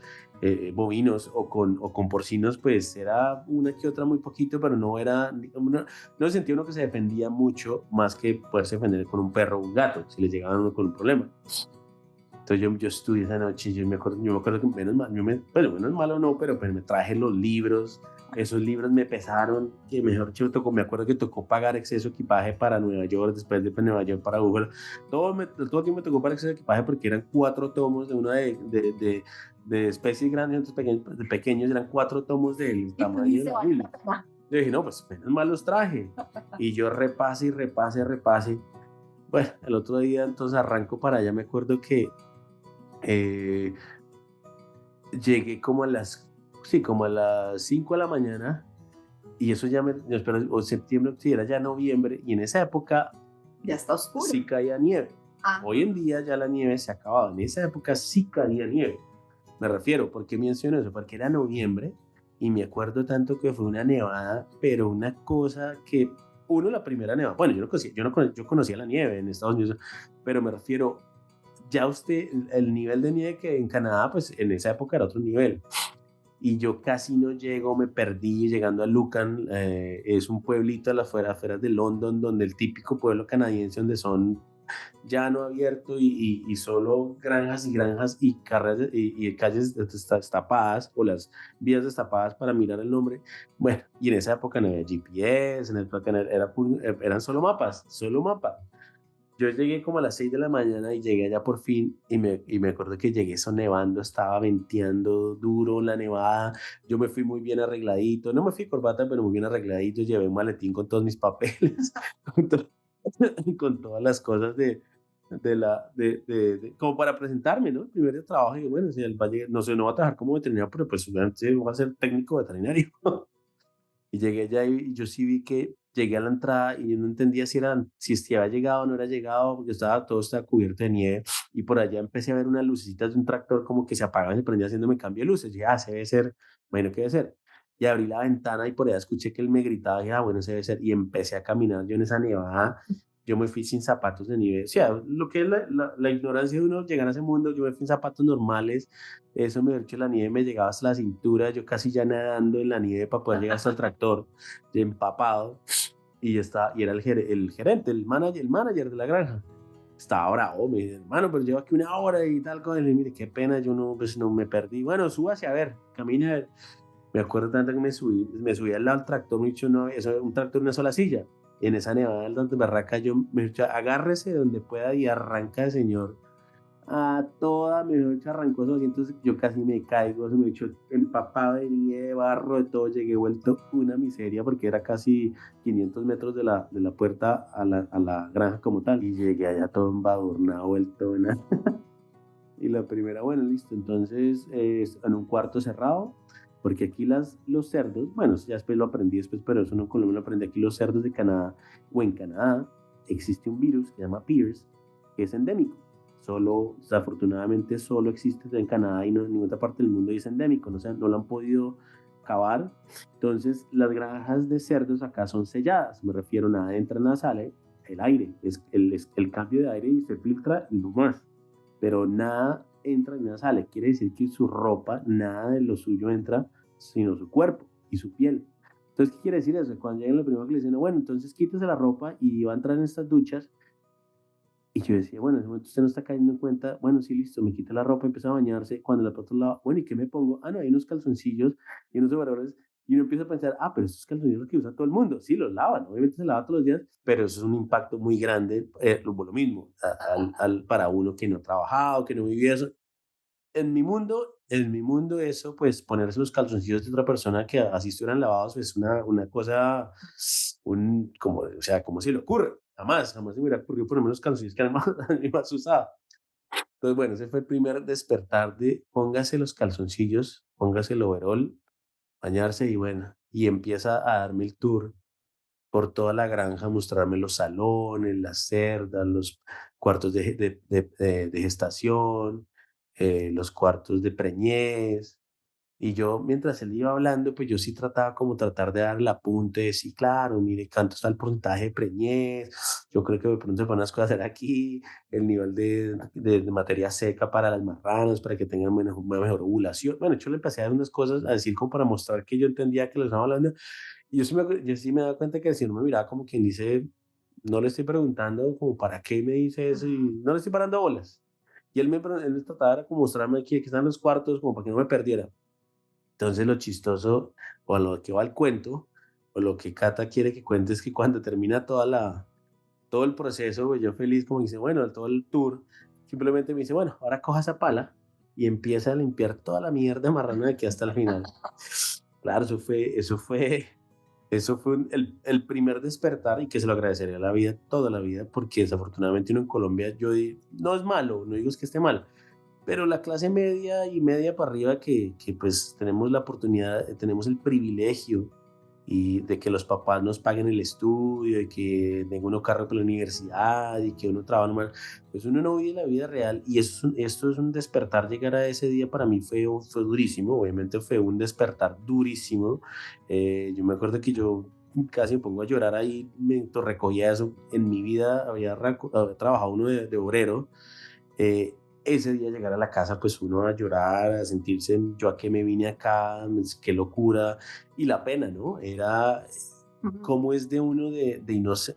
bovinos o con porcinos, pues era una que otra muy poquito, pero no era, digamos, no sentía uno que se defendía mucho más que poderse defender con un perro o un gato, si le llegaban a uno con un problema. Entonces yo estudié esa noche, yo me acuerdo que menos mal, bueno, menos mal o no, pero pues me traje los libros, esos libros me pesaron, que mejor dicho, tocó, me acuerdo que tocó pagar exceso de equipaje para Nueva York, después de Nueva York para Google, todo el tiempo me tocó pagar exceso de equipaje porque eran 4 tomos de una de especies grandes y otros pequeños, de pequeños, eran 4 tomos del Y tú tamaño de dices, la vale Biblia. la pena. Yo dije, no, pues menos mal los traje. Y yo repase y repase, repase. Bueno, el otro día entonces arranco para allá, me acuerdo que eh, llegué como a sí, como a las 5 de la mañana y eso ya no, espera, o septiembre, sí, era ya noviembre y en esa época Ya está oscuro. sí caía nieve. Ah, Hoy en día ya la nieve se ha acabado, en esa época sí caía nieve. Me refiero, ¿por qué menciono eso? Porque era noviembre y me acuerdo tanto que fue una nevada, pero una cosa que, uno, la primera nevada, bueno, yo conocía la nieve en Estados Unidos, pero me refiero, ya usted, el nivel de nieve que en Canadá, pues en esa época era otro nivel. Y yo casi no llego, me perdí llegando a Lucan, es un pueblito a las afueras de London, donde el típico pueblo canadiense, donde son llano abierto y solo granjas y granjas y, carreras, y calles destapadas o las vías destapadas para mirar el nombre. Bueno, y en esa época no había GPS, en esa época eran solo mapas. Yo llegué como a las 6 de la mañana y llegué allá por fin y me acuerdo que llegué eso nevando, estaba venteando duro la nevada, yo me fui muy bien arregladito, no me fui corbata, pero muy bien arregladito, llevé un maletín con todos mis papeles, con, to- con todas las cosas como para presentarme, ¿no? El primer día de trabajo y bueno, si el valle, no sé, no va a trabajar como veterinario, pero pues obviamente voy a ser técnico veterinario. Y llegué allá y yo sí vi que llegué a la entrada y yo no entendía si había llegado o no era llegado, porque todo estaba cubierto de nieve. Y por allá empecé a ver unas lucecitas de un tractor como que se apagaban y se prendía haciéndome cambio de luces. Y dije, ah, se debe ser, bueno, ¿qué debe ser? Y abrí la ventana y por allá escuché que él me gritaba, y dije, ah, bueno, se debe ser. Y empecé a caminar yo en esa nevada. Yo me fui sin zapatos de nieve. O sea, lo que es la ignorancia de uno llegar a ese mundo, yo me fui en zapatos normales, eso me hecho la nieve me llegaba hasta la cintura, yo casi ya nadando en la nieve para poder llegar hasta el tractor, empapado, y era el gerente, el manager de la granja. Estaba bravo, me dice, hermano, pero llevo aquí una hora y tal, cosa. Y le dije, mire, qué pena, yo no, pues no me perdí. Bueno, súbase a ver, camine a ver. Me acuerdo tanto que me subí al lado del tractor, me dicho, no, eso es un tractor, una sola silla. Y en esa nevada donde barraca, yo me he dicho, agárrese donde pueda y arranca el señor a toda, mejor dicho, arrancó esos asientos, yo casi me caigo, se me echó empapado de nieve, barro, de todo, llegué vuelto una miseria porque era casi 500 metros de la puerta a la granja como tal, y llegué allá todo embadurnado, vuelto una... Y la primera, bueno, listo, entonces en un cuarto cerrado, porque aquí los cerdos, bueno, ya después lo aprendí después, pero eso no en Colombia lo aprendí, aquí los cerdos de Canadá, o en Canadá, existe un virus que se llama PIRS, que es endémico. Solo, desafortunadamente, solo existe en Canadá y no en ninguna otra parte del mundo y es endémico, no, no lo han podido acabar. Entonces, las granjas de cerdos acá son selladas, me refiero, nada entra, nada sale, el aire, es el cambio de aire y se filtra y no más, pero nada entra y nada sale. Quiere decir que su ropa, nada de lo suyo entra, sino su cuerpo y su piel. Entonces, ¿qué quiere decir eso? Cuando llegan lo primero que le dicen, bueno, entonces quítese la ropa y va a entrar en estas duchas. Y yo decía, bueno, en ese momento usted no está cayendo en cuenta, bueno, sí, listo, me quita la ropa, empieza a bañarse, cuando la otro lado, bueno, ¿y qué me pongo? Ah, no, hay unos calzoncillos y unos overoles, y uno empieza a pensar, ah, pero estos calzoncillos que usa todo el mundo, sí, los lavan, obviamente se lava todos los días, pero eso es un impacto muy grande, lo mismo, para uno que no ha trabajado, que no vive eso. En mi mundo eso, pues ponerse los calzoncillos de otra persona que así estuvieran lavados es una cosa, como, o sea, ¿cómo se le ocurre? Jamás, jamás se me hubiera ocurrido ponerme los calzoncillos que eran más, más usados. Entonces, bueno, ese fue el primer despertar de póngase los calzoncillos, póngase el overol, bañarse y bueno, y empieza a darme el tour por toda la granja, mostrarme los salones, las cerdas, los cuartos de gestación, los cuartos de preñez. Y yo, mientras él iba hablando, pues yo sí trataba como tratar de dar el apunte, de sí, claro, mire, cuánto está el porcentaje de preñez, yo creo que de pronto se van unas cosas a hacer aquí, el nivel de materia seca para las marranas, para que tengan una mejor ovulación. Bueno, yo le empecé a dar unas cosas, a decir como para mostrar que yo entendía que lo estaba hablando. Y yo sí me daba cuenta que si no me miraba como quien dice, no le estoy preguntando como para qué me dice eso y Ujú. no le estoy parando bolas. Y él me trataba de como mostrarme aquí que están los cuartos como para que no me perdiera. Entonces lo chistoso, o a lo que va el cuento, o lo que Cata quiere que cuente es que cuando termina todo el proceso, pues yo feliz como dice, bueno, todo el tour, simplemente me dice, bueno, ahora coja esa pala y empieza a limpiar toda la mierda marrana de aquí hasta el final. Claro, eso fue el primer despertar y que se lo agradecería a la vida, toda la vida, porque desafortunadamente uno en Colombia, no es malo, no digo es que esté mal, pero la clase media y media para arriba que pues tenemos la oportunidad, tenemos el privilegio y de que los papás nos paguen el estudio, de que tenga uno carro para la universidad y que uno trabaja normal, pues uno no vive la vida real y esto es un despertar, llegar a ese día para mí fue durísimo, obviamente fue un despertar durísimo. Yo me acuerdo que yo casi me pongo a llorar ahí mientras recogía eso. En mi vida había trabajado uno de obrero. Ese día llegar a la casa, pues uno a llorar, a sentirse, yo a qué me vine acá, qué locura, y la pena, ¿no? Era Ujú. cómo es de uno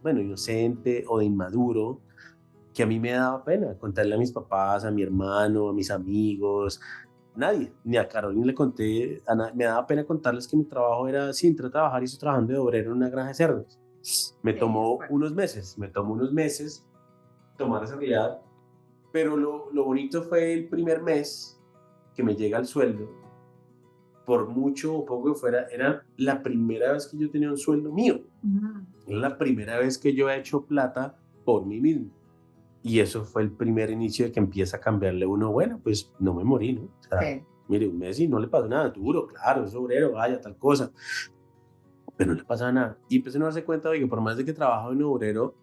bueno, inocente o de inmaduro, que a mí me daba pena contarle a mis papás, a mi hermano, a mis amigos, nadie, ni a Carolina le conté, me daba pena contarles que mi trabajo era, sí, entré a trabajar y estoy trabajando de obrero en una granja de cerdos. Sí, es fuerte. Me tomó unos meses tomar esa realidad, pero lo bonito fue el primer mes que me llega el sueldo, por mucho o poco que fuera, era la primera vez que yo tenía un sueldo mío. Ujú. Era la primera vez que yo he hecho plata por mí mismo. Y eso fue el primer inicio de que empieza a cambiarle uno, bueno, pues no me morí, ¿no? O sea, Sí. mire, un mes y no le pasó nada, duro, claro, es obrero, vaya, tal cosa, pero no le pasa nada. Y empecé a darse cuenta de que por más de que trabajo en obrero,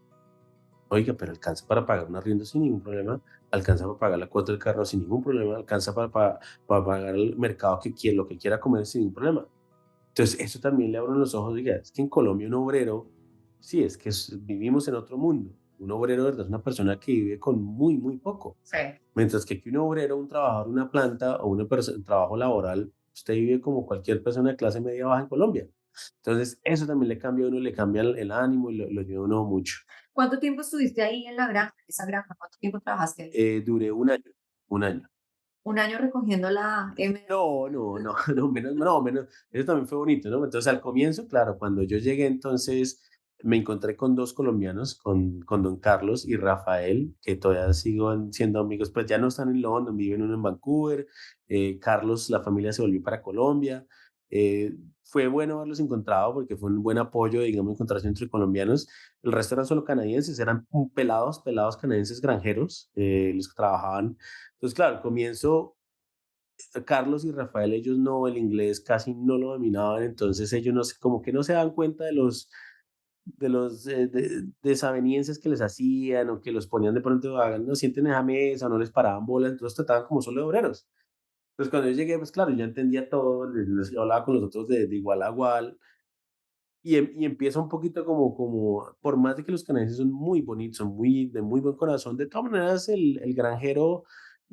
oiga, pero alcanza para pagar un arriendo sin ningún problema, alcanza para pagar la cuota del carro sin ningún problema, alcanza para pagar el mercado lo que quiera comer sin ningún problema. Entonces, eso también le abre los ojos, diga, es que en Colombia un obrero, sí, es que vivimos en otro mundo. Un obrero, de verdad, es una persona que vive con muy, muy poco. Sí. Mientras que aquí un obrero, un trabajador, una planta o un trabajo laboral, usted vive como cualquier persona de clase media baja en Colombia. Entonces, eso también le cambia a uno, le cambia el ánimo y lo ayuda a uno mucho. ¿Cuánto tiempo estuviste ahí en la granja, esa granja? ¿Cuánto tiempo trabajaste ahí? Duré un año. Un año recogiendo la M. No, no, no, no, menos, eso también fue bonito, ¿no? Entonces, al comienzo, claro, cuando yo llegué, entonces me encontré con dos colombianos, con don Carlos y Rafael, que todavía sigo siendo amigos, pues ya no están en London, viven uno en Vancouver. Carlos, la familia se volvió para Colombia. Fue bueno haberlos encontrado porque fue un buen apoyo, digamos, encontrarse entre colombianos. El resto eran solo canadienses, eran pelados canadienses granjeros, los que trabajaban. Entonces, claro, al comienzo Carlos y Rafael, ellos no, el inglés casi no lo dominaban, entonces ellos no, como que no se dan cuenta de los desavenencias que les hacían o que los ponían de pronto, hagan, no sienten esa mesa, o no les paraban bolas, entonces trataban como solo de obreros. Entonces cuando yo llegué, pues claro, yo entendía todo, yo hablaba con los otros de igual a igual, y empieza un poquito por más de que los canadienses son muy bonitos, son de muy buen corazón, de todas maneras el granjero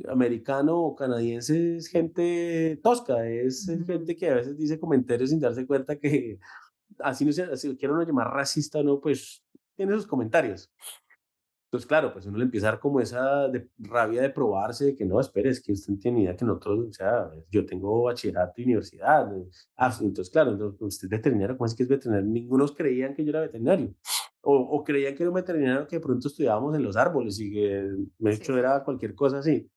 americano o canadiense es gente tosca, es Ujú. gente que a veces dice comentarios sin darse cuenta que así no sea, así lo quieran uno llamar racista o no, pues tiene sus comentarios. Entonces, claro, pues uno le empieza a dar como esa rabia de probarse, de que no, espere, es que usted no tiene ni idea que nosotros, o sea, yo tengo bachillerato y universidad. Sí, entonces, claro, entonces, usted es veterinario, ¿cómo es que es veterinario? Ningunos creían que yo era veterinario. O creían que era un veterinario que de pronto estudiábamos en los árboles y que, de Sí, hecho, sí, era sí. cualquier cosa así.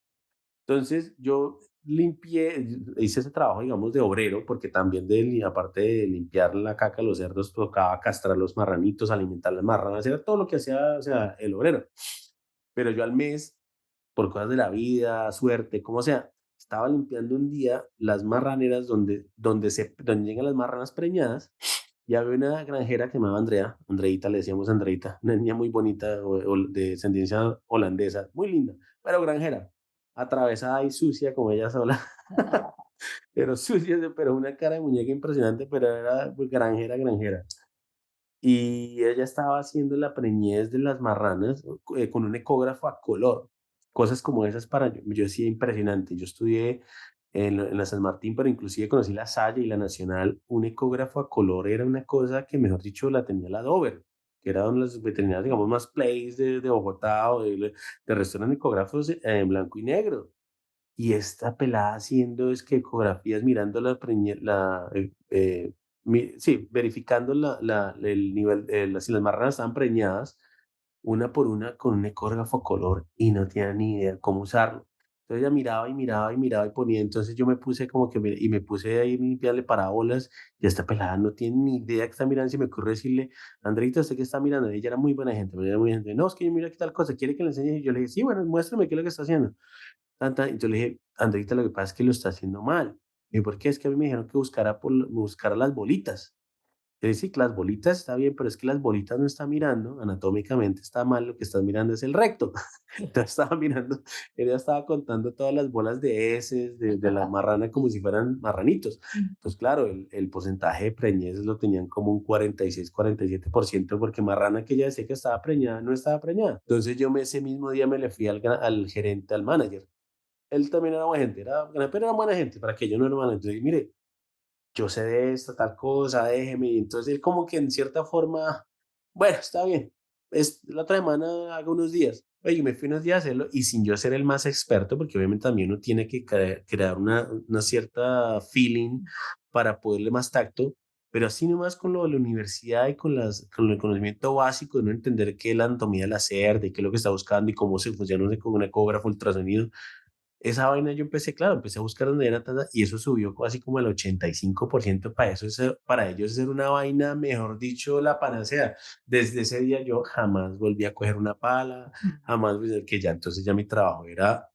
Entonces, yo hice ese trabajo, digamos, de obrero, porque también aparte de limpiar la caca de los cerdos, tocaba castrar los marranitos, alimentar las marranas, era todo lo que hacía, o sea, el obrero. Pero yo al mes, por cosas de la vida, suerte, como sea, estaba limpiando un día las marraneras donde llegan las marranas preñadas, y había una granjera que se llamaba Andrea, Andreita, le decíamos Andreita, una niña muy bonita, de descendencia holandesa, muy linda, pero granjera, atravesada y sucia como ella sola. pero sucia, pero una cara de muñeca impresionante, pero era pues, granjera, granjera. Y ella estaba haciendo la preñez de las marranas con un ecógrafo a color. Cosas como esas para yo decía impresionante. Yo estudié en la San Martín, pero inclusive conocí la Salle y la Nacional. Un ecógrafo a color era una cosa que, mejor dicho, la tenía la Dover, que era una de las veterinarias, digamos, más plays de Bogotá o de resto eran ecógrafos en blanco y negro. Y esta pelada haciendo es que ecografías, mirando sí, verificando el nivel, si las marranas estaban preñadas, una por una con un ecógrafo a color y no tenía ni idea cómo usarlo. Entonces ella miraba y miraba y miraba y ponía, entonces yo me puse como que, y me puse ahí a limpiarle parábolas y esta pelada no tiene ni idea que está mirando, si me ocurre decirle, Andreita, ¿usted qué está mirando? Ella era muy buena gente, pero era muy gente, no, es que yo miro aquí tal cosa, ¿quiere que le enseñe? Y yo le dije, sí, bueno, muéstrame qué es lo que está haciendo. Y yo le dije, Andreita, lo que pasa es que lo está haciendo mal. Y ¿por qué? Es que a mí me dijeron que buscara las bolitas. Yo le dije, sí, que las bolitas está bien, pero es que las bolitas no está mirando, anatómicamente está mal, lo que estás mirando es el recto. Entonces estaba mirando, ella estaba contando todas las bolas de heces de la marrana como si fueran marranitos. Entonces, claro, el porcentaje de preñez lo tenían como un 46, 47%, porque marrana que ella decía que estaba preñada, no estaba preñada. Entonces ese mismo día me le fui al gerente, al manager. Él también era buena gente, pero era buena gente, para que yo no era mala. Entonces, mire, yo sé de esta tal cosa, déjeme. Y entonces él como que en cierta forma, bueno, está bien. La otra semana hago unos días. Oye, me fui unos días a hacerlo y sin yo ser el más experto, porque obviamente también uno tiene que crear una cierta feeling para poderle más tacto, pero así nomás con lo de la universidad y con el conocimiento básico de no entender qué es la anatomía de la cerda y qué es lo que está buscando y cómo se funciona con un ecógrafo, ultrasonido, esa vaina yo empecé, claro, empecé a buscar dónde era, y eso subió casi como al 85%. Para eso, para ellos ser una vaina, mejor dicho, la panacea. Desde ese día yo jamás volví a coger una pala, jamás, pues, que ya entonces ya mi trabajo era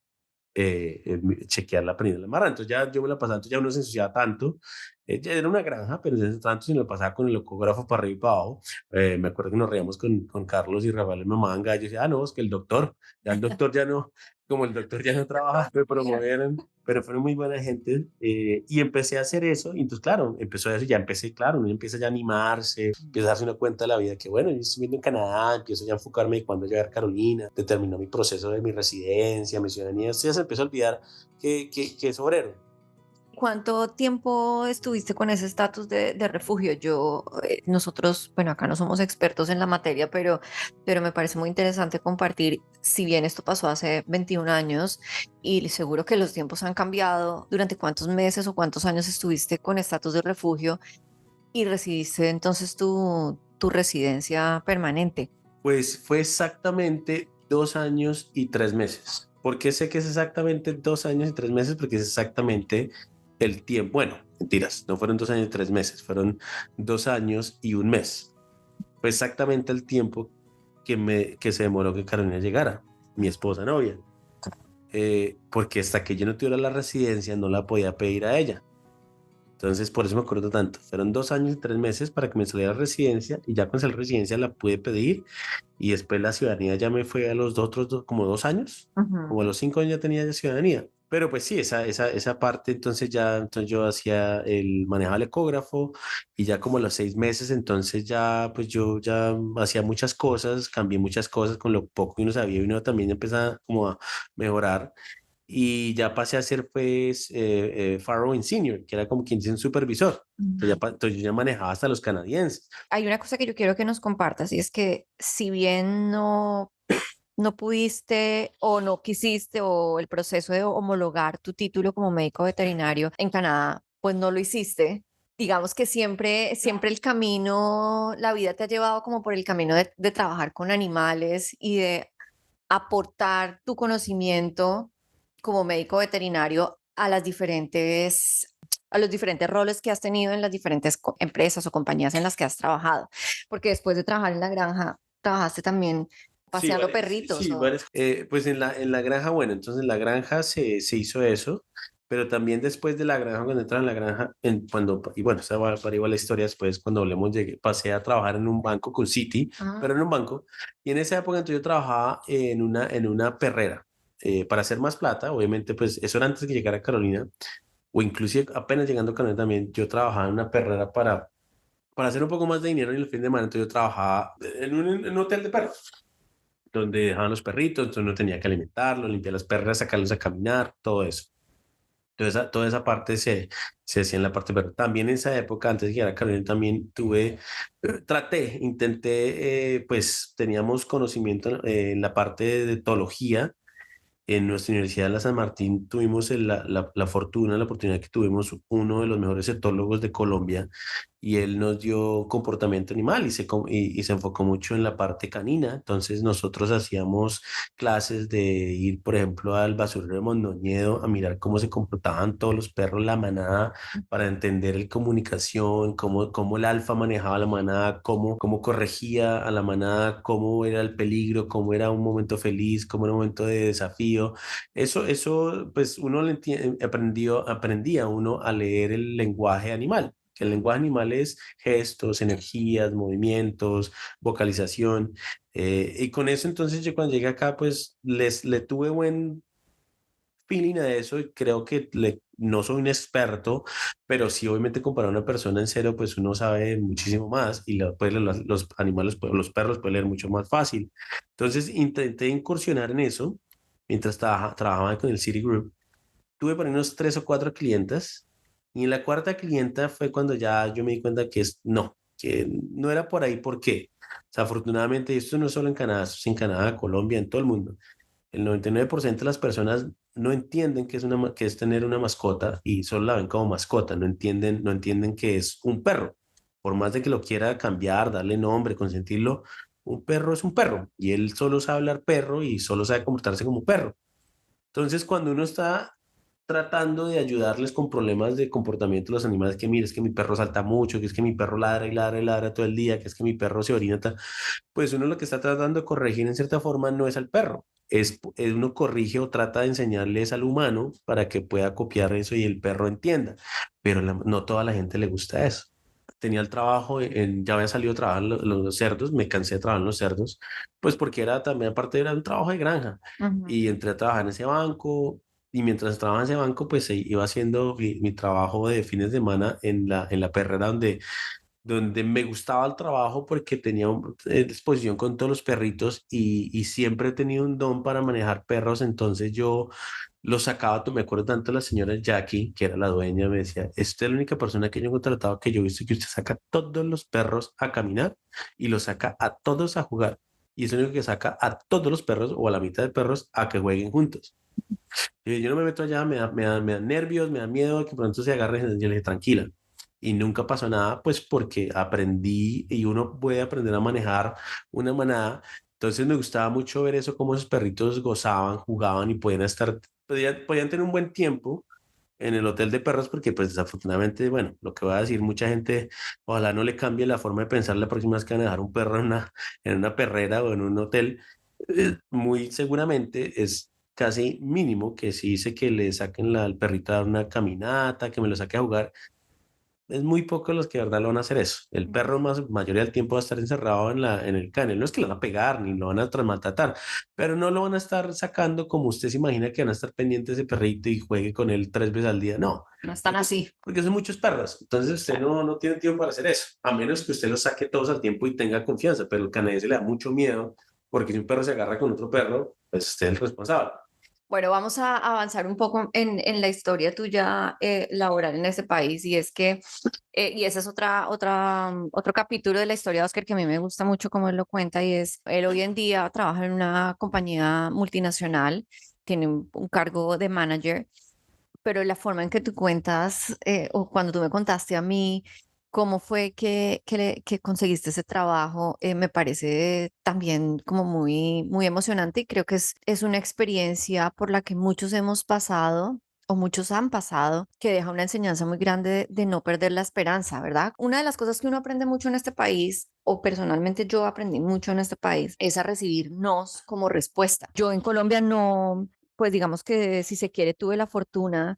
chequear la pendiente de la marra. Entonces ya yo me la pasaba, entonces ya uno se ensuciaba tanto. Ya era una granja, pero se tanto si me lo pasaba con el ecógrafo para arriba y para abajo. Me acuerdo que nos reíamos con Carlos y Rafael, me mamaban gallos. Y decía, no, es que el doctor, ya el doctor ya no, como el doctor ya no trabaja, me promovieron, pero fueron muy buena gente. Y empecé a hacer eso. Y entonces, claro, empezó a eso, ya empecé, claro, uno empieza ya a animarse, empieza a darse una cuenta de la vida que, bueno, yo estoy viendo en Canadá, empiezo ya a enfocarme de cuándo llegar a Carolina, determinó mi proceso de mi residencia, mi ciudadanía, entonces ya se empezó a olvidar que es obrero. ¿Cuánto tiempo estuviste con ese estatus de refugio? Nosotros, bueno, acá no somos expertos en la materia, pero me parece muy interesante compartir, si bien esto pasó hace 21 años y seguro que los tiempos han cambiado, ¿durante cuántos meses o cuántos años estuviste con estatus de refugio y recibiste entonces tu residencia permanente? Pues fue exactamente 2 años y 3 meses. ¿Por qué sé que es exactamente 2 años y 3 meses? Porque es exactamente el tiempo. Bueno, mentiras, no fueron 2 años y 3 meses, fueron 2 años y un mes. Fue exactamente el tiempo que se demoró que Carolina llegara, mi esposa novia. Porque hasta que yo no tuviera la residencia no la podía pedir a ella. Entonces, por eso me acuerdo tanto. Fueron 2 años y 3 meses para que me saliera la residencia y ya con esa residencia la pude pedir y después la ciudadanía ya me fue a los otros como 2 años, como a Ujú. los 5 años ya tenía ya ciudadanía. Pero pues sí, esa parte entonces yo manejaba el ecógrafo y ya como a los 6 meses entonces ya pues yo ya hacía muchas cosas, cambié muchas cosas con lo poco que uno sabía y uno también empezaba como a mejorar y ya pasé a ser pues Farrowing Senior, que era como quien dice un supervisor. Entonces, entonces yo ya manejaba hasta los canadienses. Hay una cosa que yo quiero que nos compartas y es que si bien no pudiste o no quisiste o el proceso de homologar tu título como médico veterinario en Canadá, pues no lo hiciste. Digamos que siempre el camino, la vida te ha llevado como por el camino de trabajar con animales y de aportar tu conocimiento como médico veterinario a los diferentes roles que has tenido en las diferentes empresas o compañías en las que has trabajado. Porque después de trabajar en la granja, trabajaste también Sí, paseando perritos sí, o... pues en la granja, bueno, entonces en la granja se hizo eso, pero también después de la granja, cuando entraba en la granja, y bueno, esa va para igual la historia después, cuando hablemos, pasé a trabajar en un banco con Citi, Ah, pero en un banco, y en esa época entonces yo trabajaba en una perrera, para hacer más plata, obviamente, pues eso era antes de que llegara Carolina, o inclusive apenas llegando a Canadá también, yo trabajaba en una perrera para hacer un poco más de dinero en el fin de semana. Entonces yo trabajaba en un hotel de perros, donde dejaban los perritos, entonces uno tenía que alimentarlos, limpiar las perras, sacarlos a caminar, todo eso. Toda esa parte se hacía en la parte, pero también en esa época, antes de llegar a Carolina, también intenté, pues teníamos conocimiento en la parte de etología. En nuestra Universidad de la San Martín tuvimos la fortuna, la oportunidad que tuvimos uno de los mejores etólogos de Colombia, y él nos dio comportamiento animal y se enfocó mucho en la parte canina. Entonces nosotros hacíamos clases de ir, por ejemplo, al basurero de Mondoñedo a mirar cómo se comportaban todos los perros, la manada, para entender el comunicación, cómo el alfa manejaba la manada, cómo corregía a la manada, cómo era el peligro, cómo era un momento feliz, cómo era un momento de desafío. Eso, pues uno aprendía uno a leer el lenguaje animal, que el lenguaje animal es gestos, energías, movimientos, vocalización. Y con eso entonces yo cuando llegué acá, pues le tuve buen feeling a eso, y creo que no soy un experto, pero sí obviamente comparado a una persona en cero, pues uno sabe muchísimo más, y los animales, los perros pueden leer mucho más fácil. Entonces intenté incursionar en eso mientras trabajaba con el Citigroup. Tuve por ahí unos 3 o 4 clientas, y en la cuarta clienta fue cuando ya yo me di cuenta que no era por ahí. ¿Por qué? O sea, afortunadamente, y esto no es solo en Canadá, esto es en Canadá, Colombia, en todo el mundo. El 99% de las personas no entienden que es tener una mascota, y solo la ven como mascota, no entienden que es un perro. Por más de que lo quiera cambiar, darle nombre, consentirlo, un perro es un perro, y él solo sabe hablar perro y solo sabe comportarse como perro. Entonces, cuando uno está tratando de ayudarles con problemas de comportamiento de los animales, que mire, es que mi perro salta mucho, que es que mi perro ladra y ladra y ladra todo el día, que es que mi perro se orina, pues uno lo que está tratando de corregir en cierta forma no es al perro, uno corrige o trata de enseñarles al humano para que pueda copiar eso y el perro entienda, pero no toda la gente le gusta eso. Tenía el trabajo, ya había salido a trabajar los cerdos, me cansé de trabajar en los cerdos, pues porque era también, aparte era un trabajo de granja, Ujú. y entré a trabajar en ese banco. Y mientras trabajaba en ese banco, pues iba haciendo mi trabajo de fines de semana en la perrera, donde me gustaba el trabajo porque tenía disposición con todos los perritos, y siempre he tenido un don para manejar perros. Entonces yo los sacaba, me acuerdo tanto la señora Jackie, que era la dueña, me decía: "Esta es la única persona que yo he contratado que yo he visto que usted saca a todos los perros a caminar y los saca a todos a jugar. Y es el único que saca a todos los perros o a la mitad de perros a que jueguen juntos". Y yo no me meto allá, me da nervios, me da miedo que pronto se agarren. Y yo le dije: "Tranquila". Y nunca pasó nada, pues porque aprendí, y uno puede aprender a manejar una manada. Entonces me gustaba mucho ver eso, cómo esos perritos gozaban, jugaban y podían tener un buen tiempo en el hotel de perros, porque pues desafortunadamente, bueno, lo que voy a decir, mucha gente, ojalá no le cambie la forma de pensar la próxima vez que van a dejar un perro en una perrera o en un hotel. Muy seguramente es casi mínimo que si dice que le saquen al perrito a dar una caminata, que me lo saque a jugar. Es muy poco los que de verdad lo van a hacer eso. El perro más mayoría del tiempo va a estar encerrado en el kennel. No es que lo van a pegar ni lo van a maltratar, pero no lo van a estar sacando como usted se imagina, que van a estar pendientes de ese perrito y juegue con él 3 veces al día. No, No están porque, así. porque son muchos perros. Entonces usted no tiene tiempo para hacer eso, a menos que usted los saque todos al tiempo y tenga confianza. Pero el canadiense le da mucho miedo, porque si un perro se agarra con otro perro, pues usted es el responsable. Bueno, vamos a avanzar un poco en la historia tuya laboral en ese país, y es que, y ese es otro capítulo de la historia de Oscar que a mí me gusta mucho cómo él lo cuenta, y es, él hoy en día trabaja en una compañía multinacional, tiene un cargo de manager, pero la forma en que tú cuentas, o cuando tú me contaste a mí cómo fue que conseguiste ese trabajo, me parece también como muy, muy emocionante, y creo que es una experiencia por la que muchos hemos pasado o muchos han pasado, que deja una enseñanza muy grande de no perder la esperanza, ¿verdad? Una de las cosas que uno aprende mucho en este país, o personalmente yo aprendí mucho en este país, es a recibir nos como respuesta. Yo en Colombia no, pues digamos que si se quiere, tuve la fortuna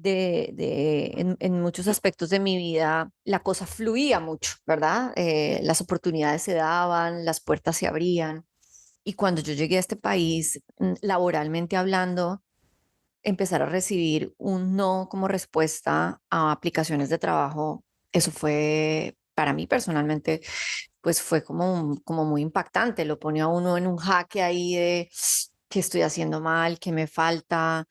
en muchos aspectos de mi vida, la cosa fluía mucho, ¿verdad? Las oportunidades se daban, las puertas se abrían. Y cuando yo llegué a este país, laboralmente hablando, empezar a recibir un no como respuesta a aplicaciones de trabajo, eso fue para mí personalmente, pues fue como muy impactante. Lo pone a uno en un jaque ahí de qué estoy haciendo mal, qué me falta,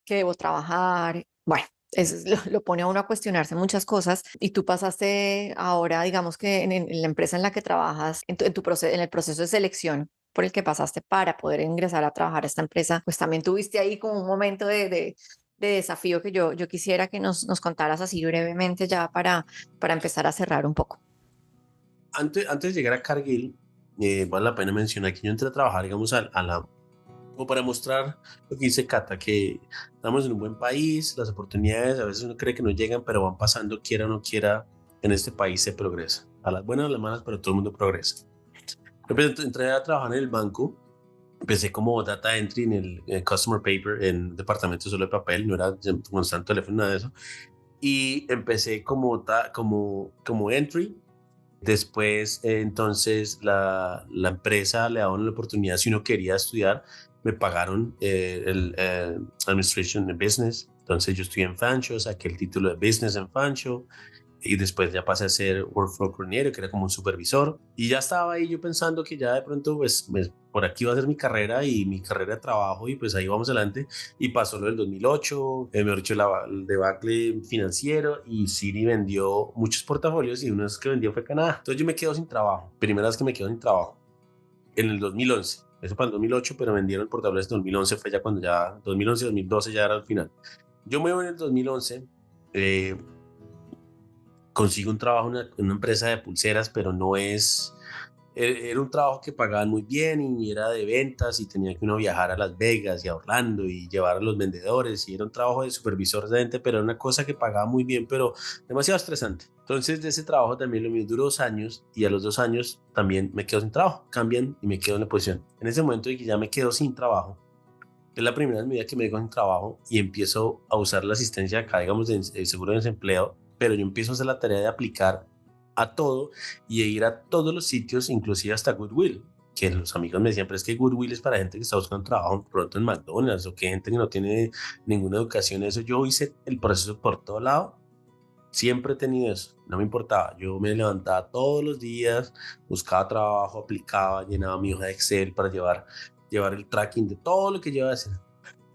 qué debo trabajar. Bueno, eso lo pone a uno a cuestionarse muchas cosas y tú pasaste ahora, digamos que en la empresa en la que trabajas, en el proceso de selección por el que pasaste para poder ingresar a trabajar a esta empresa, pues también tuviste ahí como un momento de desafío que yo quisiera que nos contaras así brevemente ya para empezar a cerrar un poco. Antes de llegar a Cargill, vale la pena mencionar que yo entré a trabajar, digamos, como para mostrar lo que dice Cata, que estamos en un buen país, las oportunidades a veces uno cree que no llegan, pero van pasando, quiera o no quiera, en este país se progresa. A las buenas o a las malas, pero todo el mundo progresa. Entré a trabajar en el banco, empecé como data entry en el customer paper, en departamento solo de papel, no era constante teléfono, nada de eso. Y empecé como entry. Después, entonces, la empresa le daba la oportunidad, si uno quería estudiar, me pagaron el Administration in Business. Entonces, yo estudié en Fancho, saqué el título de Business en Fancho y después ya pasé a ser Workflow Coordinator, que era como un supervisor. Y ya estaba ahí yo pensando que ya de pronto, pues por aquí va a ser mi carrera y mi carrera de trabajo y pues ahí vamos adelante. Y pasó lo del 2008, mejor dicho, el debacle financiero y Siri vendió muchos portafolios y uno de los que vendió fue Canadá. Entonces yo me quedo sin trabajo, primera vez que me quedo sin trabajo, en el 2011. Eso para el 2008, pero vendieron el portafolio en 2011, fue ya cuando ya, 2011, 2012 ya era el final. Yo me voy en el 2011, consigo un trabajo en una empresa de pulseras, pero no es, era un trabajo que pagaban muy bien y era de ventas y tenía que uno viajar a Las Vegas y a Orlando y llevar a los vendedores y era un trabajo de supervisor de gente, pero era una cosa que pagaba muy bien, pero demasiado estresante. Entonces de ese trabajo también lo mío duró 2 años y a los 2 años también me quedo sin trabajo, cambian y me quedo en la posición. En ese momento de que ya me quedo sin trabajo, es la primera vez en mi vida que me quedo sin trabajo y empiezo a usar la asistencia acá, digamos, de seguro de desempleo, pero yo empiezo a hacer la tarea de aplicar a todo y de ir a todos los sitios, inclusive hasta Goodwill, que los amigos me decían, pero es que Goodwill es para gente que está buscando trabajo pronto en McDonald's o que gente que no tiene ninguna educación. Eso yo hice el proceso por todo lado. Siempre he tenido eso, no me importaba. Yo me levantaba todos los días, buscaba trabajo, aplicaba, llenaba mi hoja de Excel para llevar el tracking de todo lo que yo iba a hacer.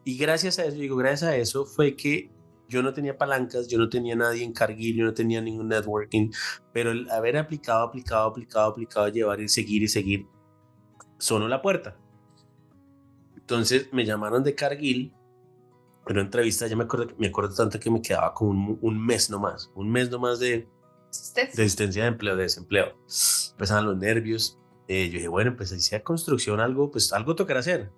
Y gracias a eso, digo, gracias a eso fue que yo no tenía palancas, yo no tenía nadie en Cargill, yo no tenía ningún networking, pero el haber aplicado, llevar y seguir, sonó la puerta. Entonces me llamaron de Cargill, pero entrevista, ya me acuerdo tanto que me quedaba como un mes nomás de asistencia de empleo, de desempleo. Empezaban los nervios. Yo dije, bueno, pues ahí sea construcción, algo, pues algo tocará hacer.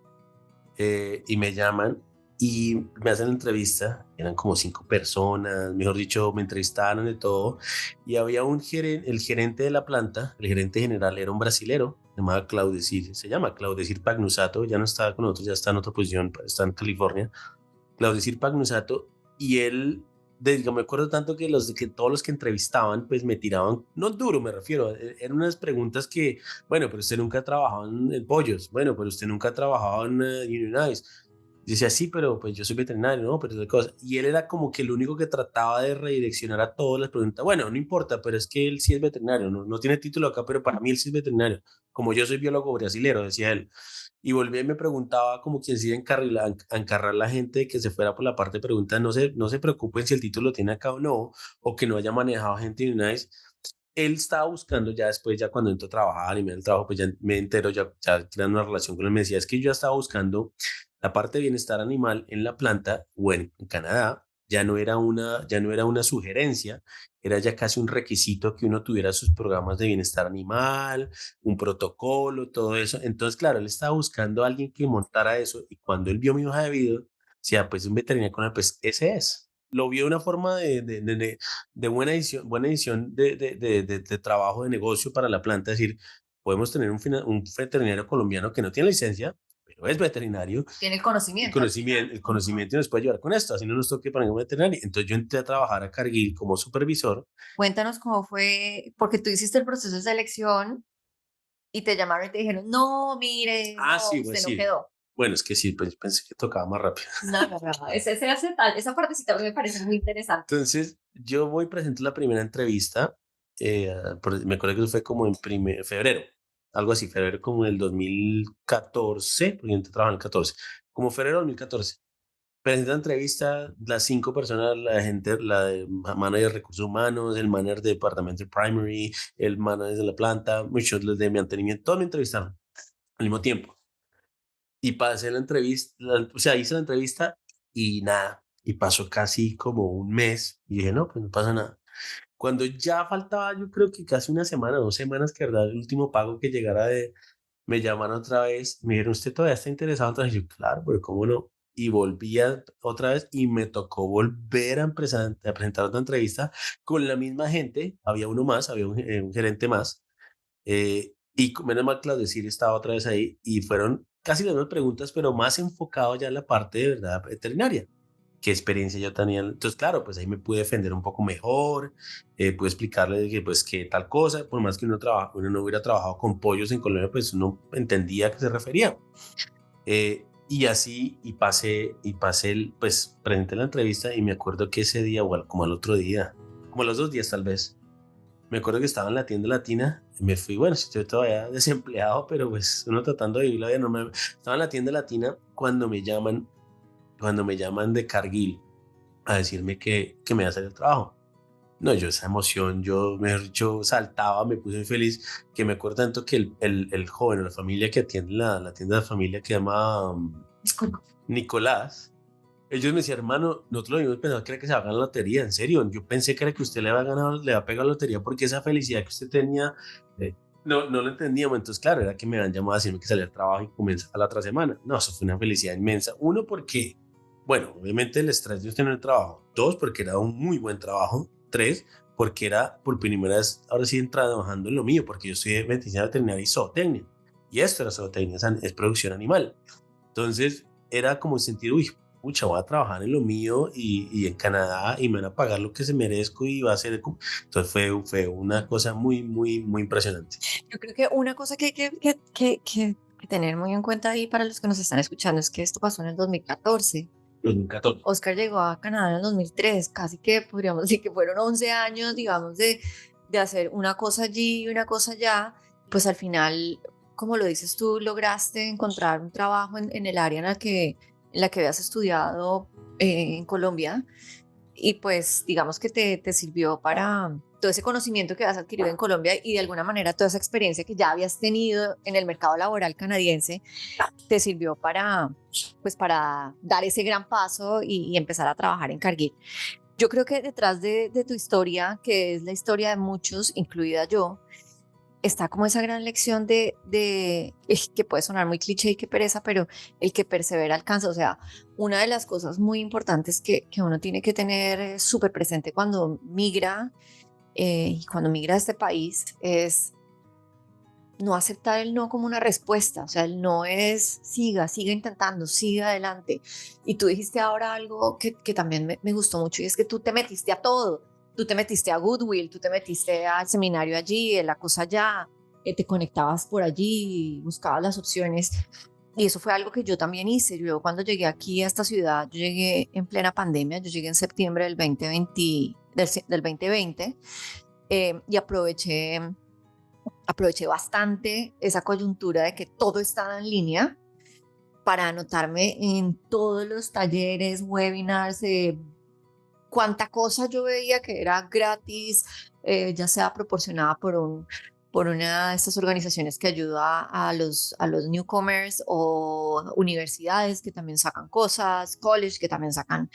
Y me llaman y me hacen la entrevista. Eran como 5 personas, mejor dicho, me entrevistaron de todo. Y había el gerente de la planta, el gerente general era un brasilero, se llama Claudecir Pagnusato, ya no está con nosotros, ya está en otra posición, está en California. Claudecir Pagnusato, y él, me acuerdo tanto que todos los que entrevistaban, pues me tiraban, no duro me refiero, eran unas preguntas que, bueno, pero usted nunca ha trabajado en pollos, bueno, pero usted nunca ha trabajado en Unionize. Y decía, sí, pero pues yo soy veterinario, ¿no? Pero es cosa. Y él era como que el único que trataba de redireccionar a todas las preguntas. Bueno, no importa, pero es que él sí es veterinario, no tiene título acá, pero para mí él sí es veterinario. Como yo soy biólogo brasilero, decía él. Y volví y me preguntaba como quien se iba a encarrar la gente que se fuera por la parte de preguntas, no se preocupen si el título lo tiene acá o que no haya manejado gente ni nada. Él estaba buscando ya después, ya cuando entró a trabajar y me dio el trabajo, pues ya me entero, ya creando una relación con él, me decía, es que yo ya estaba buscando la parte de bienestar animal en la planta o en Canadá, ya no era una sugerencia, era ya casi un requisito que uno tuviera sus programas de bienestar animal, un protocolo, todo eso. Entonces, claro, él estaba buscando a alguien que montara eso y cuando él vio mi hoja de vida, decía, pues un veterinario con él, pues ese es. Lo vio de una forma de buena edición de trabajo de negocio para la planta, es decir, podemos tener un veterinario colombiano que no tiene licencia, pero es veterinario, Tiene el el conocimiento al final. conocimiento, el conocimiento nos puede ayudar con esto, así no nos toque para ningún veterinario. Entonces yo entré a trabajar a Cargill como supervisor. Cuéntanos cómo fue, porque tú hiciste el proceso de selección y te llamaron y te dijeron, no, mire, Ah, no, sí, usted pues no sí. quedó. Bueno, es que sí, pues pensé que tocaba más rápido. No, no, no. Esa partecita me parece muy interesante. Entonces, yo voy presento la primera entrevista, me acuerdo que fue como en febrero, algo así, febrero como del 2014, porque yo entré a trabajar en el 14, como febrero del 2014. Presenté la entrevista, las 5 personas, la gente, la de manager de recursos humanos, el manager de departamento de primary, el manager de la planta, muchos los de mantenimiento, todos me entrevistaron al mismo tiempo. Y pasé la entrevista, o sea, hice la entrevista y nada, y pasó casi como un mes y dije, no, pues no pasa nada. Cuando ya faltaba, yo creo que casi una semana, 2 semanas, que verdad, el último pago que llegara me llamaron otra vez, me dijeron, ¿usted todavía está interesado otra vez? Y yo, claro, pero ¿cómo no? Y volví otra vez y me tocó volver a presentar otra entrevista con la misma gente, había uno más, había un gerente más, menos mal que las decir estaba otra vez ahí y fueron casi las mismas preguntas, pero más enfocado ya en la parte de verdad veterinaria. ¿Qué experiencia yo tenía? Entonces, claro, pues ahí me pude defender un poco mejor, pude explicarle de que, pues, que tal cosa, por más que uno no hubiera trabajado con pollos en Colombia, pues uno entendía a qué se refería. Y así, pues, presenté la entrevista y me acuerdo que ese día, o como al otro día, como a los 2 días tal vez, me acuerdo que estaba en la tienda latina, y me fui, bueno, estoy todavía desempleado, pero pues uno tratando de vivir la vida, estaba en la tienda latina cuando me llaman de Cargill a decirme que me iba a hacer el trabajo. No, yo esa emoción, yo, mejor dicho, saltaba, me puse muy feliz, que me acuerdo tanto que el joven, la familia que atiende la tienda de familia que se llama Nicolás, ellos me decían, hermano, nosotros lo habíamos pensado que era que se va a ganar la lotería, en serio. Yo pensé que era que usted le había ganado, le había pegado la lotería porque esa felicidad que usted tenía, no lo entendíamos. Entonces, claro, era que me habían llamado a decirme que salía al trabajo y comenzaba la otra semana. No, eso fue una felicidad inmensa. Uno, porque, bueno, obviamente el estrés de usted en el trabajo. Dos, porque era un muy buen trabajo. Tres, porque era por primera vez, ahora sí, trabajando en lo mío, porque yo soy de medicina veterinaria y zootecnia. Y esto era zootecnia, es producción animal. Entonces, era como sentir, uy, pucha, voy a trabajar en lo mío y en Canadá y me van a pagar lo que se merezco y va a ser... Entonces fue una cosa muy, muy, muy impresionante. Yo creo que una cosa que hay que tener muy en cuenta ahí para los que nos están escuchando es que esto pasó en el 2014. 2014. Oscar llegó a Canadá en el 2003, casi que podríamos decir que fueron 11 años, digamos, de hacer una cosa allí y una cosa allá. Pues al final, como lo dices tú, lograste encontrar un trabajo en el área en la que habías estudiado en Colombia y pues digamos que te sirvió para todo ese conocimiento que has adquirido en Colombia y de alguna manera toda esa experiencia que ya habías tenido en el mercado laboral canadiense te sirvió pues para dar ese gran paso y empezar a trabajar en Cargill. Yo creo que detrás de tu historia, que es la historia de muchos, incluida yo, está como esa gran lección que puede sonar muy cliché y que pereza, pero el que persevera alcanza. O sea, una de las cosas muy importantes que uno tiene que tener súper presente cuando migra y cuando migra a este país es no aceptar el no como una respuesta. O sea, el no es siga intentando, siga adelante. Y tú dijiste ahora algo que también me gustó mucho y es que tú te metiste a todo. Tú te metiste a Goodwill, tú te metiste al seminario allí, en la cosa allá, te conectabas por allí, buscabas las opciones. Y eso fue algo que yo también hice. Yo cuando llegué aquí a esta ciudad, yo llegué en plena pandemia, yo llegué en septiembre del 2020, del 2020 y aproveché bastante esa coyuntura de que todo estaba en línea para anotarme en todos los talleres, webinars, cuánta cosa yo veía que era gratis, ya sea proporcionada por una de estas organizaciones que ayuda a los newcomers o universidades que también sacan cosas, college que también sacan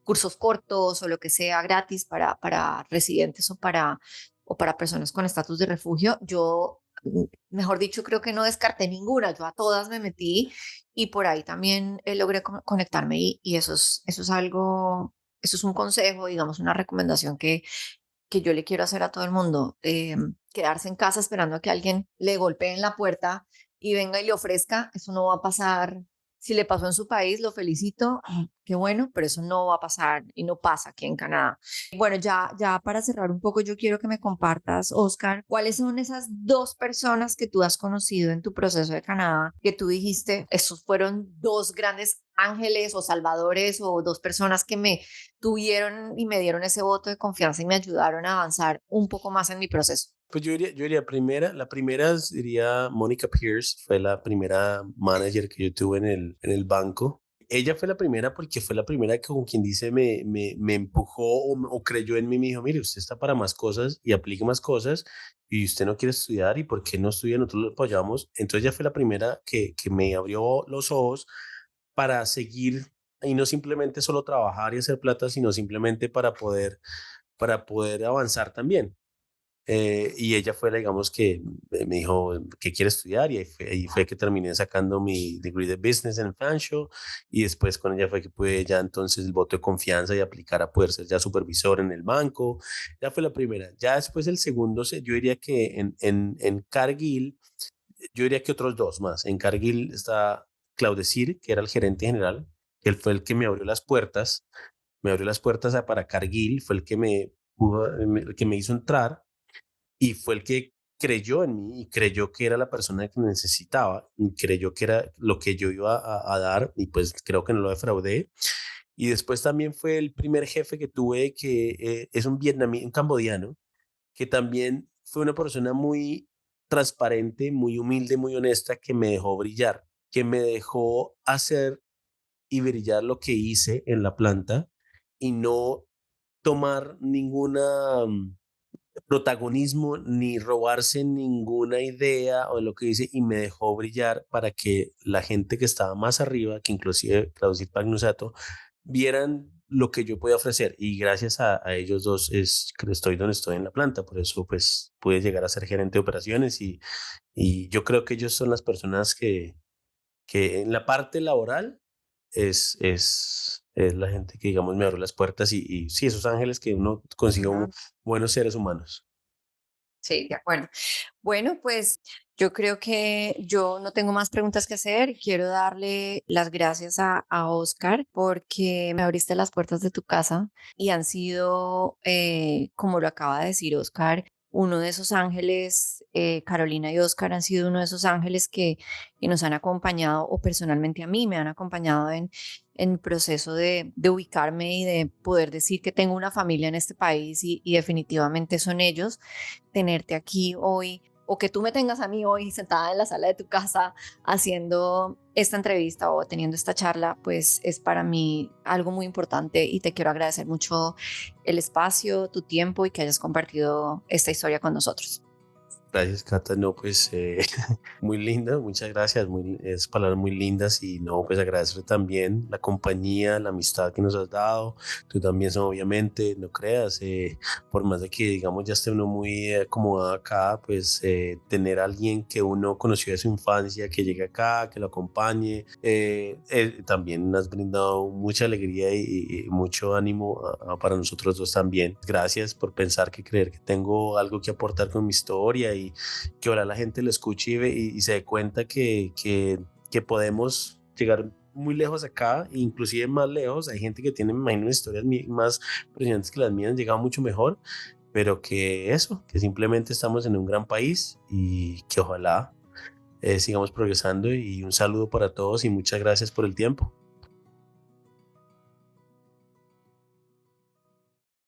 cursos cortos o lo que sea gratis para residentes o para personas con estatus de refugio. Yo, mejor dicho, creo que no descarté ninguna, yo a todas me metí y por ahí también logré conectarme y eso es algo, eso es un consejo, digamos, una recomendación que yo le quiero hacer a todo el mundo. Quedarse en casa esperando a que alguien le golpee en la puerta y venga y le ofrezca, eso no va a pasar Si le pasó en su país, lo felicito, qué bueno, pero eso no va a pasar y no pasa aquí en Canadá. Bueno, ya para cerrar un poco, yo quiero que me compartas, Oscar, cuáles son esas dos personas que tú has conocido en tu proceso de Canadá que tú dijiste, esos fueron dos grandes ángeles o salvadores o dos personas que me tuvieron y me dieron ese voto de confianza y me ayudaron a avanzar un poco más en mi proceso. Pues yo diría la primera sería Mónica Pierce, fue la primera manager que yo tuve en el banco. Ella fue la primera porque fue la primera que, como quien dice, me empujó o creyó en mí, me dijo, mire, usted está para más cosas y aplique más cosas y usted no quiere estudiar y ¿por qué no estudia? Nosotros lo apoyamos. Entonces ella fue la primera que me abrió los ojos para seguir y no simplemente solo trabajar y hacer plata, sino simplemente para poder avanzar también. Y ella fue, digamos, que me dijo que quiere estudiar y ahí fue que terminé sacando mi degree de Business and Financial y después con ella fue que pude ya entonces el voto de confianza y aplicar a poder ser ya supervisor en el banco. Ya fue la primera. Ya después el segundo, yo diría que en Cargill, yo diría que otros dos más. En Cargill está Claudecir, que era el gerente general, que él fue el que me abrió las puertas para Cargill, fue el que me hizo entrar y fue el que creyó en mí y creyó que era la persona que necesitaba y creyó que era lo que yo iba a dar y pues creo que no lo defraudé. Y después también fue el primer jefe que tuve que es un vietnamita, un cambodiano, que también fue una persona muy transparente, muy humilde, muy honesta, que me dejó brillar, que me dejó hacer y brillar lo que hice en la planta y no tomar ninguna protagonismo ni robarse ninguna idea o de lo que dice y me dejó brillar para que la gente que estaba más arriba, que inclusive Claudio Pagnusato, vieran lo que yo podía ofrecer y gracias a ellos dos es que estoy donde estoy en la planta, por eso pues pude llegar a ser gerente de operaciones y yo creo que ellos son las personas que en la parte laboral es la gente que digamos me abrió las puertas y sí, esos ángeles que uno consigue Ujú. buenos seres humanos. Sí, de acuerdo. Bueno, pues yo creo que yo no tengo más preguntas que hacer. Quiero darle las gracias a Oscar porque me abriste las puertas de tu casa y han sido, como lo acaba de decir Oscar, uno de esos ángeles, Carolina y Oscar han sido uno de esos ángeles que nos han acompañado, o personalmente a mí me han acompañado en el proceso de ubicarme y de poder decir que tengo una familia en este país y definitivamente son ellos. Tenerte aquí hoy o que tú me tengas a mí hoy sentada en la sala de tu casa haciendo esta entrevista o teniendo esta charla, pues es para mí algo muy importante y te quiero agradecer mucho el espacio, tu tiempo y que hayas compartido esta historia con nosotros. Gracias, Cata. No, pues muy linda, muchas gracias. Es palabras muy lindas y no, pues agradecer también la compañía, la amistad que nos has dado. Tú también, obviamente, no creas, por más de que digamos ya esté uno muy acomodado acá, pues tener a alguien que uno conoció de su infancia, que llegue acá, que lo acompañe, también nos has brindado mucha alegría y mucho ánimo para nosotros dos también. Gracias por pensar que creer que tengo algo que aportar con mi historia y que ahora la gente lo escuche y se dé cuenta que podemos llegar muy lejos acá, inclusive más lejos. Hay gente que tiene, me imagino, historias más impresionantes que las mías, han llegado mucho mejor, pero que simplemente estamos en un gran país y que ojalá sigamos progresando y un saludo para todos y muchas gracias por el tiempo.